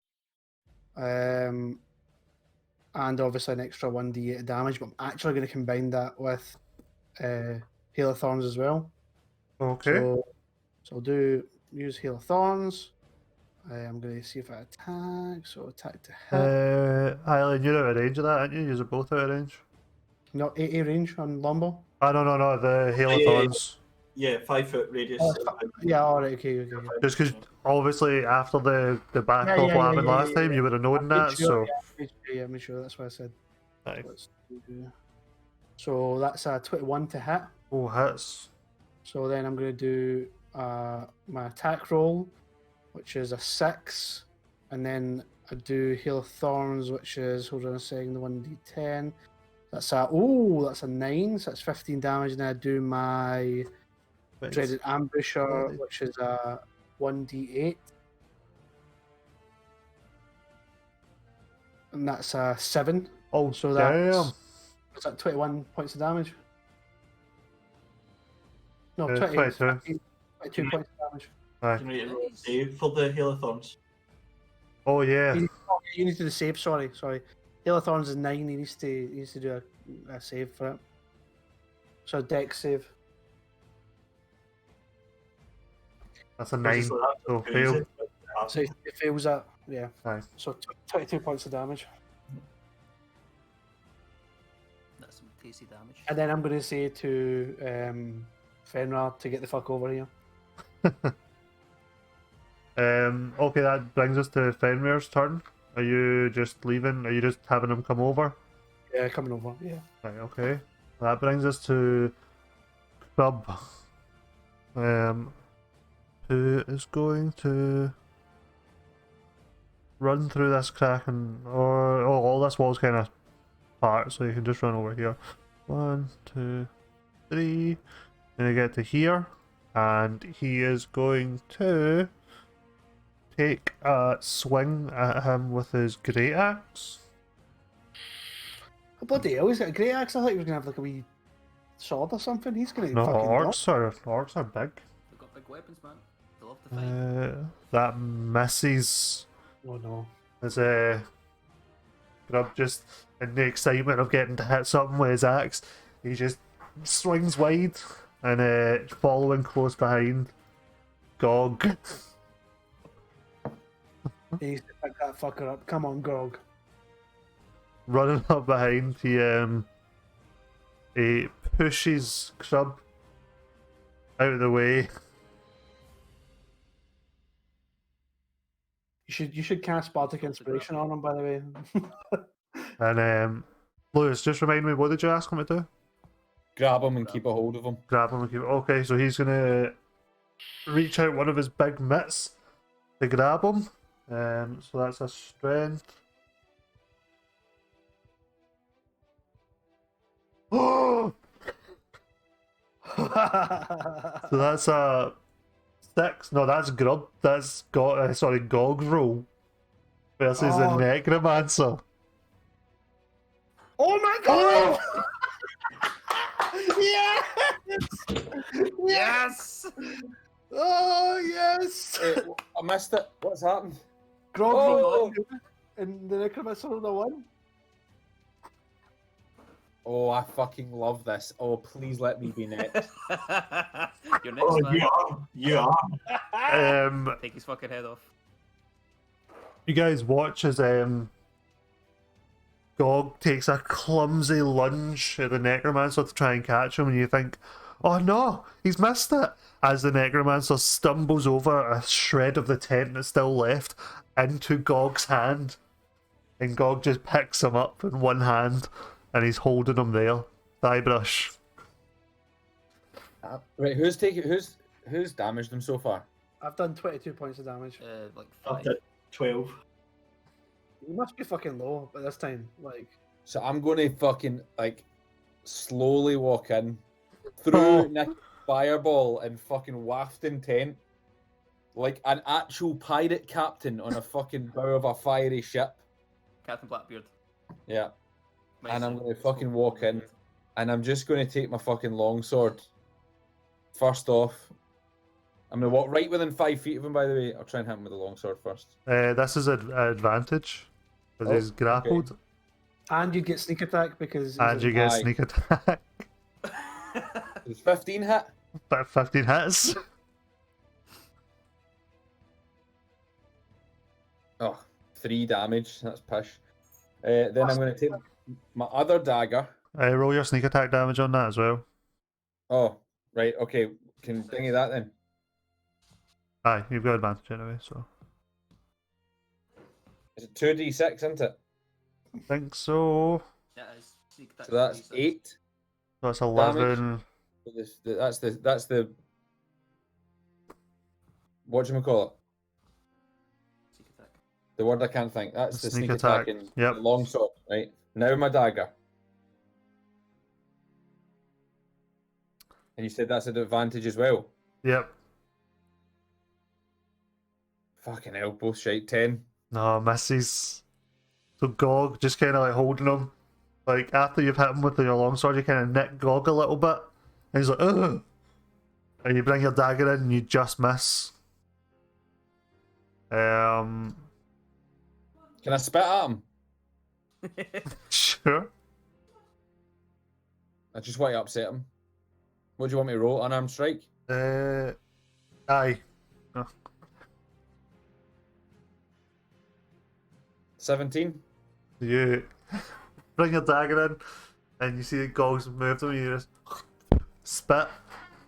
And obviously an extra 1d8 of damage, but I'm actually going to combine that with Hail of Thorns as well. Okay. So I'll use Hail of Thorns. I'm going to see if I attack. So attack to hit. Hylian, you're out of range of that, aren't you? You're both out of range. No, 80 range on Lombo. No, the Hail of Yeah. Thorns. Yeah, 5 foot radius. Yeah, alright, okay. Just because obviously after the back off what happened last time, you would have known that, so... Yeah, make sure, that's what I said. Aye. So that's a 21 to hit. Oh, hits. So then I'm going to do my attack roll, which is a 6. And then I do Hail of Thorns, which is, hold on a second, the 1d10. That's a 9, so that's 15 damage. And then I do my Dreaded Ambusher, Bloody. which is a 1d8. And that's a 7. Oh, So damn. is that 21 points of damage? No, 22. 22 points of damage. Aye. Can we roll a save for the Helathorns? Oh, yeah. You need to do the save, sorry. Helathorns is 9, he needs to do a save for it. So dex save. That's a 9. So failed. So it fails that, yeah. Aye. So 22 points of damage. That's some tasty damage. And then I'm going to say to Fenrir to get the fuck over here. Okay, that brings us to Fenrir's turn. Are you just leaving? Are you just having him come over? Yeah, coming over, yeah. Right, okay. That brings us to Club. Who is going to run through this crack and all this wall's kind of apart, so you can just run over here. 1, 2, 3. Then I get to here, and he is going to take a swing at him with his great axe. Oh, bloody hell, he's got a great axe. I thought he was going to have like a wee sword or something. He's going to No, fucking orcs are big. They've got big weapons, man. They love to fight. That misses. Oh no. As Grub just in the excitement of getting to hit something with his axe, he just swings wide and following close behind Gog. He needs to pick that fucker up. Come on, Grog. Running up behind, he pushes Grub out of the way. You should cast Bardic Inspiration on him, by the way. And Lewis, just remind me, what did you ask him to do? Grab him and keep a hold of him. Grab him and keep. Okay, so he's gonna reach out one of his big mitts to grab him. So that's a strength. Oh! So that's a 6. No, that's Grub. That's Gog's roll versus the Oh. necromancer. Oh my god! Yes! Yes! Oh yes! I missed it. What's happened? Grog Oh! and the necromancer on the one. Oh, I fucking love this. Oh, please let me be next. You're next, Oh, man. you are. Take his fucking head off. You guys watch as Gog takes a clumsy lunge at the necromancer to try and catch him, and you think, oh no, he's missed it. As the necromancer stumbles over a shred of the tent that's still left into Gog's hand, and Gog just picks him up in one hand, and he's holding him there. Thigh brush. Right, who's damaged him so far? I've done 22 points of damage. Like I've 5. done 12. You must be fucking low by this time. Like, So I'm going to fucking slowly walk in through Nick's fireball and fucking wafting tent like an actual pirate captain on a fucking bow of a fiery ship. Captain Blackbeard. Yeah. And I'm Nice. going to fucking walk in and I'm just going to take my fucking longsword. First off, I'm going to walk right within 5 feet of him, by the way. I'll try and hit him with the longsword first. This is an advantage because Oh, he's grappled, and you get sneak attack because. and you get Aye. sneak attack. Does 15 hit? About 15 hits. Oh, 3 damage. That's pish. Then I'm going to take my other dagger. Roll your sneak attack damage on that as well. Oh, right. Okay. Can dingy that then. Aye, you've got advantage anyway, so. Is it 2d6, isn't it? I think so. Yeah, it's sneak attack. So that's 36. 8. So that's 11. That's the what do you call it? Sneak attack. The word I can't think. That's the Sneak sneak attack attack, and yep. the longsword, right? Now my dagger. And you said that's an advantage as well. Yep. Fucking hell, both shite. 10. No, misses. So Gog just kind of like holding him. Like after you've hit him with your longsword, you kind of nick Gog a little bit, and he's like, ugh. And you bring your dagger in, and you just miss. Can I spit at him? Sure. I just want to upset him. What do you want me to roll? Unarmed strike? Aye. 17. You bring your dagger in, and you see the Gog's moved him, and you just spit,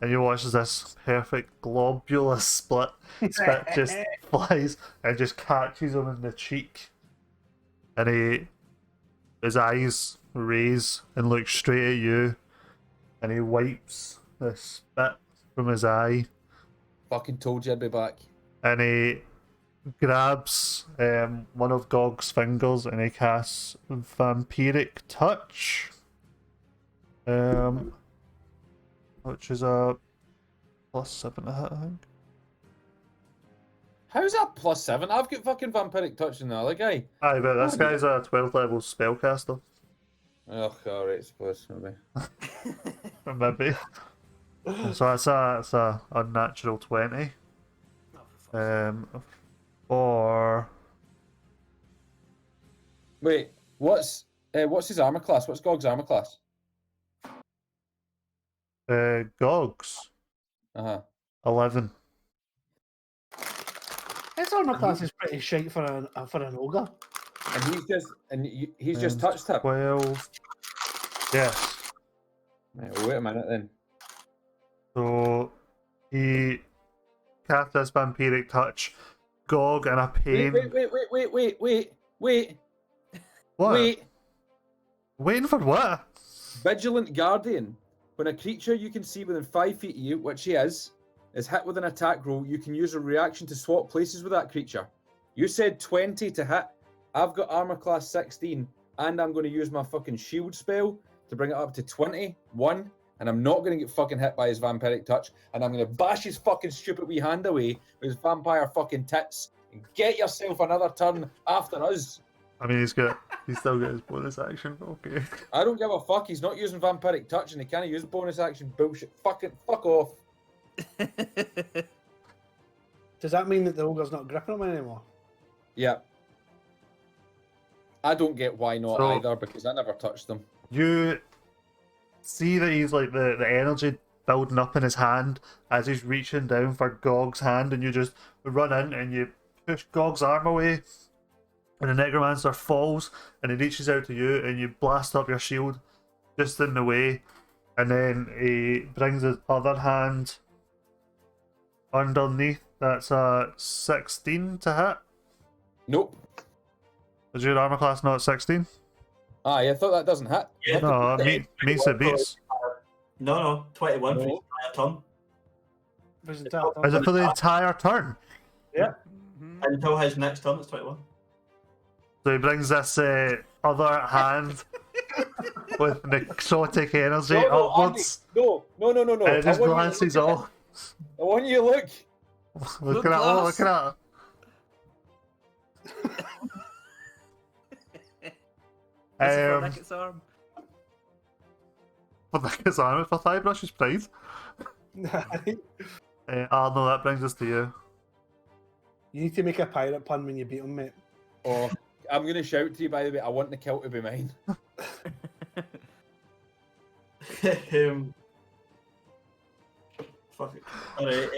and you watch as this perfect globulous split spit just flies and just catches him in the cheek, and his eyes raise and look straight at you, and he wipes the spit from his eye, Fucking told you I'd be back. and he grabs one of Gog's fingers and he casts Vampiric Touch, which is a +7 to hit, I think. How's that +7? I've got fucking vampiric touch in the other guy. Aye, but this guy's a 12th level spellcaster. Oh, alright, suppose maybe. Maybe. So that's a unnatural 20. Or Wait, what's his armor class? What's Gog's armor class? Gog's 11. His armor class is pretty shite for an ogre. And he's just touched him. 12. Yes. Right, well, wait a minute then. So he cast this vampiric touch. Gog and a pain. Wait. What? Waiting for what? Vigilant Guardian. When a creature you can see within 5 feet of you, which he is hit with an attack roll, you can use a reaction to swap places with that creature. You said 20 to hit. I've got armor class 16, and I'm going to use my fucking shield spell to bring it up to 21, and I'm not going to get fucking hit by his vampiric touch, and I'm going to bash his fucking stupid wee hand away with his vampire fucking tits, and get yourself another turn after us. I mean, he's still got his bonus action. Okay. I don't give a fuck. He's not using vampiric touch, and he can't use bonus action bullshit. Fuck off. Does that mean that the ogre's not gripping him anymore? Yeah. I don't get why not So- either, because I never touched them. You see that he's like the energy building up in his hand as he's reaching down for Gog's hand, and you just run in and you push Gog's arm away, and the necromancer falls and he reaches out to you and you blast up your shield just in the way, and then he brings his other hand underneath. That's a 16 to hit. Nope. Is your armor class not 16? I thought that doesn't hit. Yeah. No, it means it beats. No, 21 for the No. entire turn. There's an entire Is it for the entire turn? Yeah. Until his next turn, it's 21. So he brings this other hand with necrotic energy No, upwards, Andy, no. and it just I want you to glances look at off. it. I want you to look. Looking at it, looking at it. This is for Nicket's arm. For Nick's arm, for Thigh-Brush's pride. You Arno, that brings us to you. need to make a pirate pun when you beat him, mate. Oh, I'm going to shout to you, by the way. I want the kill to be mine. Fuck it. Alright,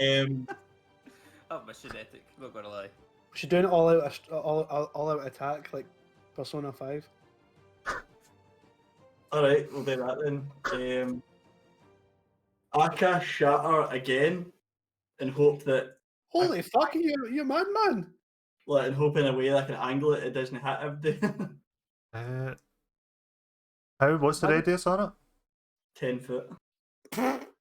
Oh, my genetic, not gonna lie. We should do an all-out attack like Persona 5. alright, we'll do that then. I cast Shatter again and hope that, Holy fuck, you madman! like, and hope in a way that I can angle it doesn't hit everybody. What's the radius on it? 10 foot.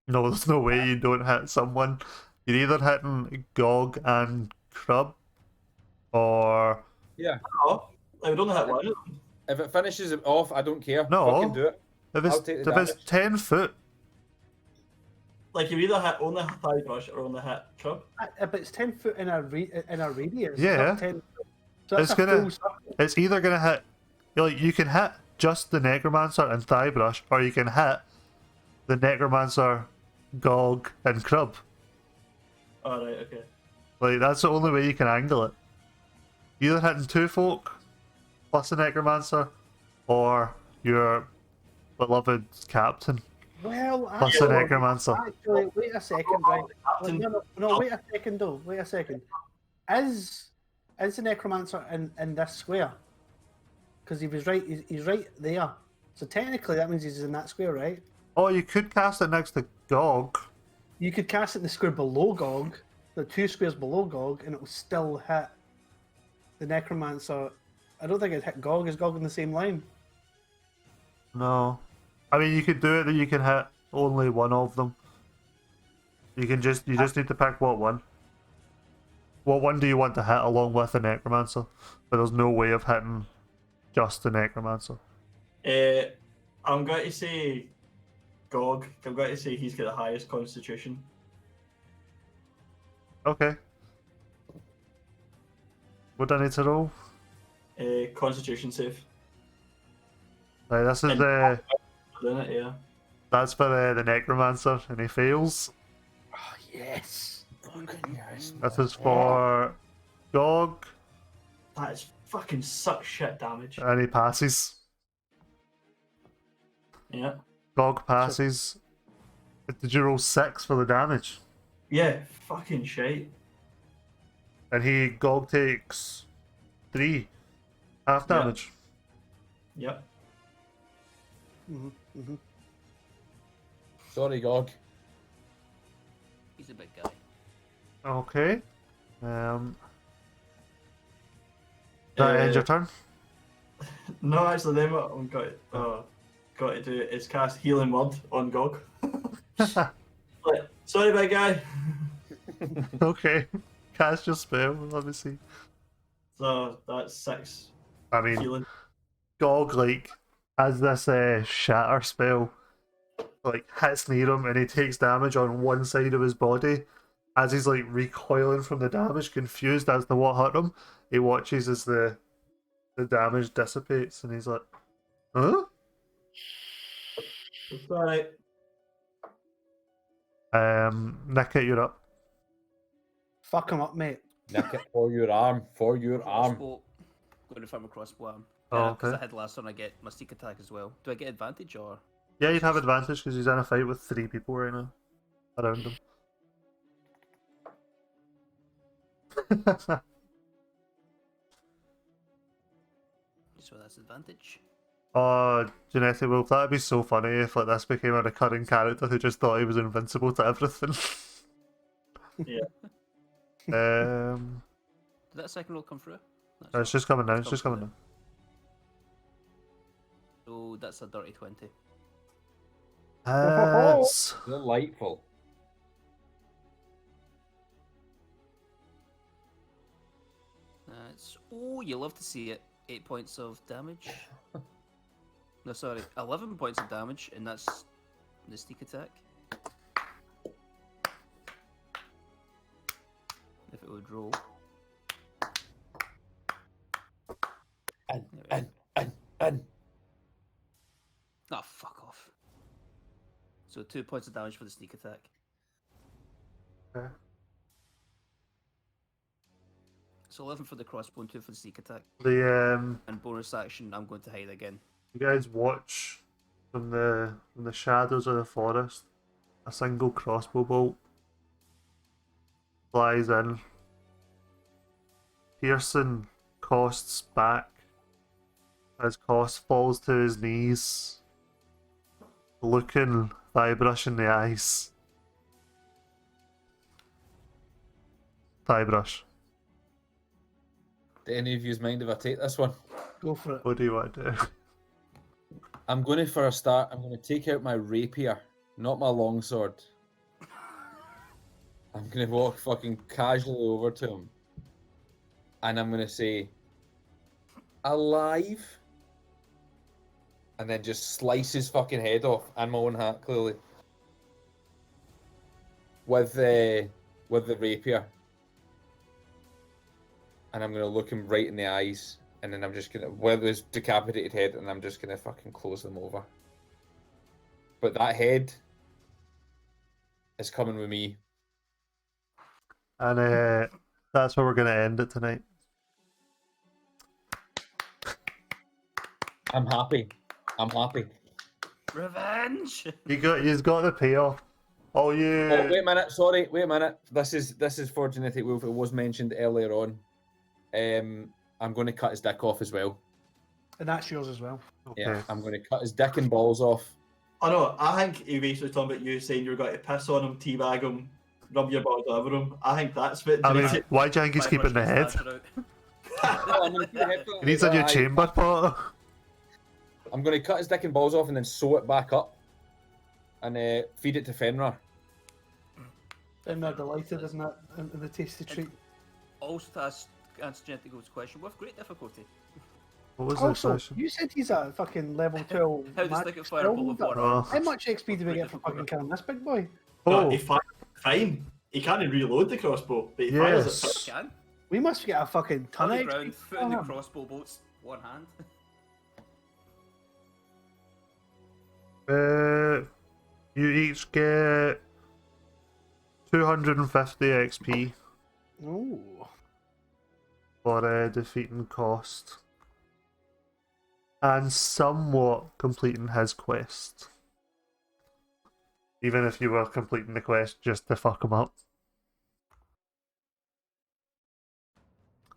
No, there's no way you don't hit someone. You're either hitting Gog and Crub, or... Yeah. Oh, I would only hit one. If it finishes it off, I don't care. No. Fucking do it. If I'll it's, take the if it's damage. 10 foot, like you either hit only thigh brush or only hit club. But it's 10 foot in a radius. It's Yeah. not 10 foot. So that's It's a gonna- full circle. It's either gonna hit, you can hit just the necromancer and thigh brush, or you can hit the necromancer, Gog, and Crub. Alright, okay. Like, that's the only way you can angle it. Either hitting two folk plus the necromancer, or your beloved captain Well, plus the actually, necromancer. wait a second, right? Captain. No, wait a second though. Wait a second. Is the necromancer in this square? Because he was right. He's right there. So technically, that means he's in that square, right? Oh, you could cast it next to Gog. You could cast it in the square below Gog, the 2 squares below Gog, and it will still hit the necromancer. I don't think it'd hit Gog. Is Gog in the same line? No. I mean, you could do it that you can hit only one of them. You just need to pick what one. What one do you want to hit along with the necromancer? But there's no way of hitting just the necromancer. I'm going to say Gog. I'm going to say he's got the highest constitution. Okay. What do I need to roll? Constitution save. Right, this is Isn't it? Yeah. that's for the necromancer, and he fails. Oh, yes. Fucking yes. This is for Gog, That is fucking such shit damage. and he passes. Yeah. Gog passes. Did you roll 6 for the damage? Yeah, fucking shite. And Gog takes 3 half Yeah. damage. Yep. Sorry, Gog. He's a big guy. Okay. That ends your turn. No, actually, then what I'm got to do is cast Healing Word on Gog. Like, sorry, big guy. Okay. Cast your spell. Let me see. So that's 6 I mean, healing. Gog has this shatter spell, hits near him, and he takes damage on one side of his body. As he's recoiling from the damage, confused as to what hurt him, he watches as the damage dissipates, and he's like, "Huh?" It's alright. Nick, you're up. Fuck him up, mate. Nick it for your arm. For your arm. Crossbow. Going to find my crossbow arm. Oh, Because okay. I had last turn, I get my sneak attack as well. Do I get advantage or? Yeah, you'd have advantage because he's in a fight with 3 people right now around him. So that's advantage. Oh, Janetti, well, that'd be so funny if this became a recurring character who just thought he was invincible to everything. Yeah. Did that second roll come through? That's It's just coming now. It's come just coming through. now. So that's a dirty 20. It's Delightful. That's you love to see it. 8 points of damage. No, sorry, 11 points of damage, and that's the sneak attack. If it would roll. And. Oh, fuck off. So 2 points of damage for the sneak attack. okay. So 11 for the crossbow and 2 for the sneak attack. The And bonus action, I'm going to hide again. you guys watch from the shadows of the forest. A single crossbow bolt flies in, piercing Cost's back as Cost falls to his knees, looking Thighbrush in the eyes. Thighbrush, Do any of you mind if I take this one? Go for it. what do you want to do? I'm going to, for a start, I'm going to take out my rapier, not my longsword. I'm going to walk fucking casually over to him. And I'm going to say, alive? And then just slice his fucking head off, and my own hat, clearly. with the rapier, and I'm gonna look him right in the eyes, and then I'm just gonna with his decapitated head, and I'm just gonna fucking close them over. But that head is coming with me. And that's where we're going to end it tonight. I'm happy. I'm happy. Revenge. You've got the payoff. Oh, you. Oh, wait a minute. Sorry, wait a minute. This is for Genetic Wolf. It was mentioned earlier on. I'm going to cut his dick off as well. And that's yours as well. Okay. Yeah, I'm going to cut his dick and balls off. Oh no, I think he basically talking about you saying you're going to piss on him, teabag him, rub your balls over him. I think that's what. I mean, why do you think he's keeping the head? No, I'm gonna keep the head for He needs a new chamber pot. I'm going to cut his dick and balls off and then sew it back up and feed it to Fenrir. And they're delighted, isn't it? In the tasty treat. Also, to answer Genetic Wolf's question, with great difficulty. What was the Also, question? you said he's a fucking level 12. How does magic Stick It Fire a bolt of spell water? Oh. How much XP do we get for fucking killing this big boy? Oh, He fires fine. He can't reload the crossbow, but he fires it. yes. Can. We must get a fucking ton On of the ground, XP. foot in the crossbow bolts, one hand. You each get 250 XP Ooh. for defeating Cost. And somewhat completing his quest. Even if you were completing the quest just to fuck him up.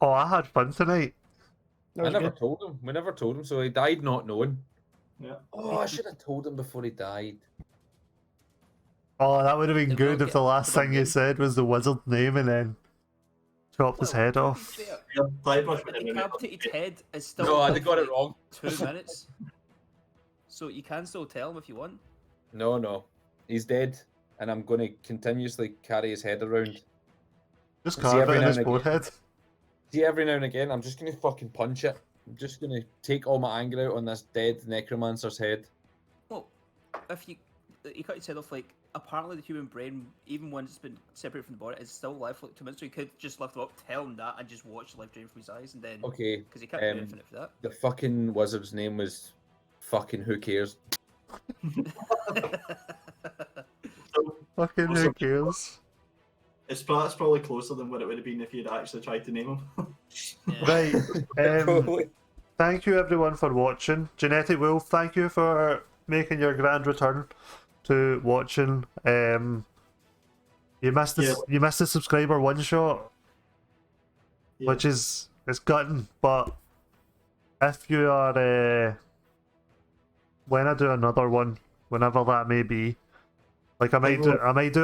Oh, I had fun tonight. That I was never good. told him. We never told him, so he died not knowing. Yeah. Oh, I should have told him before he died. Oh, that would have been Did good not if the get last thing you forgotten. said was the wizard's name and then chopped his head Well, off. to be fair, Yeah, Guybrush a would have remembered. decapitated head is still. No, I got it wrong. 2 minutes. So you can still tell him if you want. No. He's dead, and I'm going to continuously carry his head around. Just See, carve every it in now his and again- forehead. See, every now and again, I'm just going to fucking punch it. I'm just going to take all my anger out on this dead necromancer's head. Well, if you cut his head off, like apparently the human brain, even when it's been separated from the body, is still alive for like 2 minutes. So you could just lift him up, tell him that, and just watch the life drain from his eyes, and then Okay, because he can't do anything for that. the fucking wizard's name was fucking who cares? Fucking who cares? That's probably closer than what it would have been if you'd actually tried to name him. Right. Probably. Thank you everyone for watching. Genetic Wolf, thank you for making your grand return to watching. You missed the you missed the subscriber one shot, Yeah. which is it's gutting. But if you are when I do another one, whenever that may be, like I might do it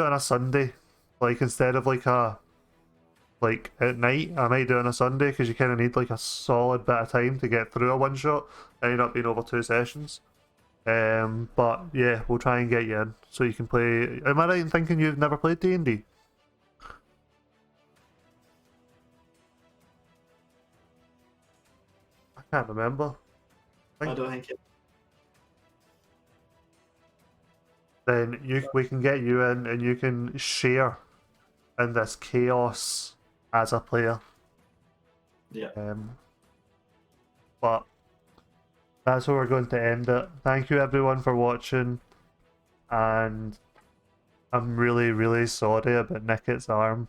on a Sunday, like instead of like at night, I might do it on a Sunday because you kind of need like a solid bit of time to get through a one shot, ending up being over 2 sessions. But yeah, we'll try and get you in so you can play. Am I right in thinking you've never played D&D? I can't remember. I don't think it. Then we can get you in and you can share in this chaos as a player. Yeah. But that's where we're going to end it. Thank you everyone for watching, and I'm really, really sorry about Nicket's arm.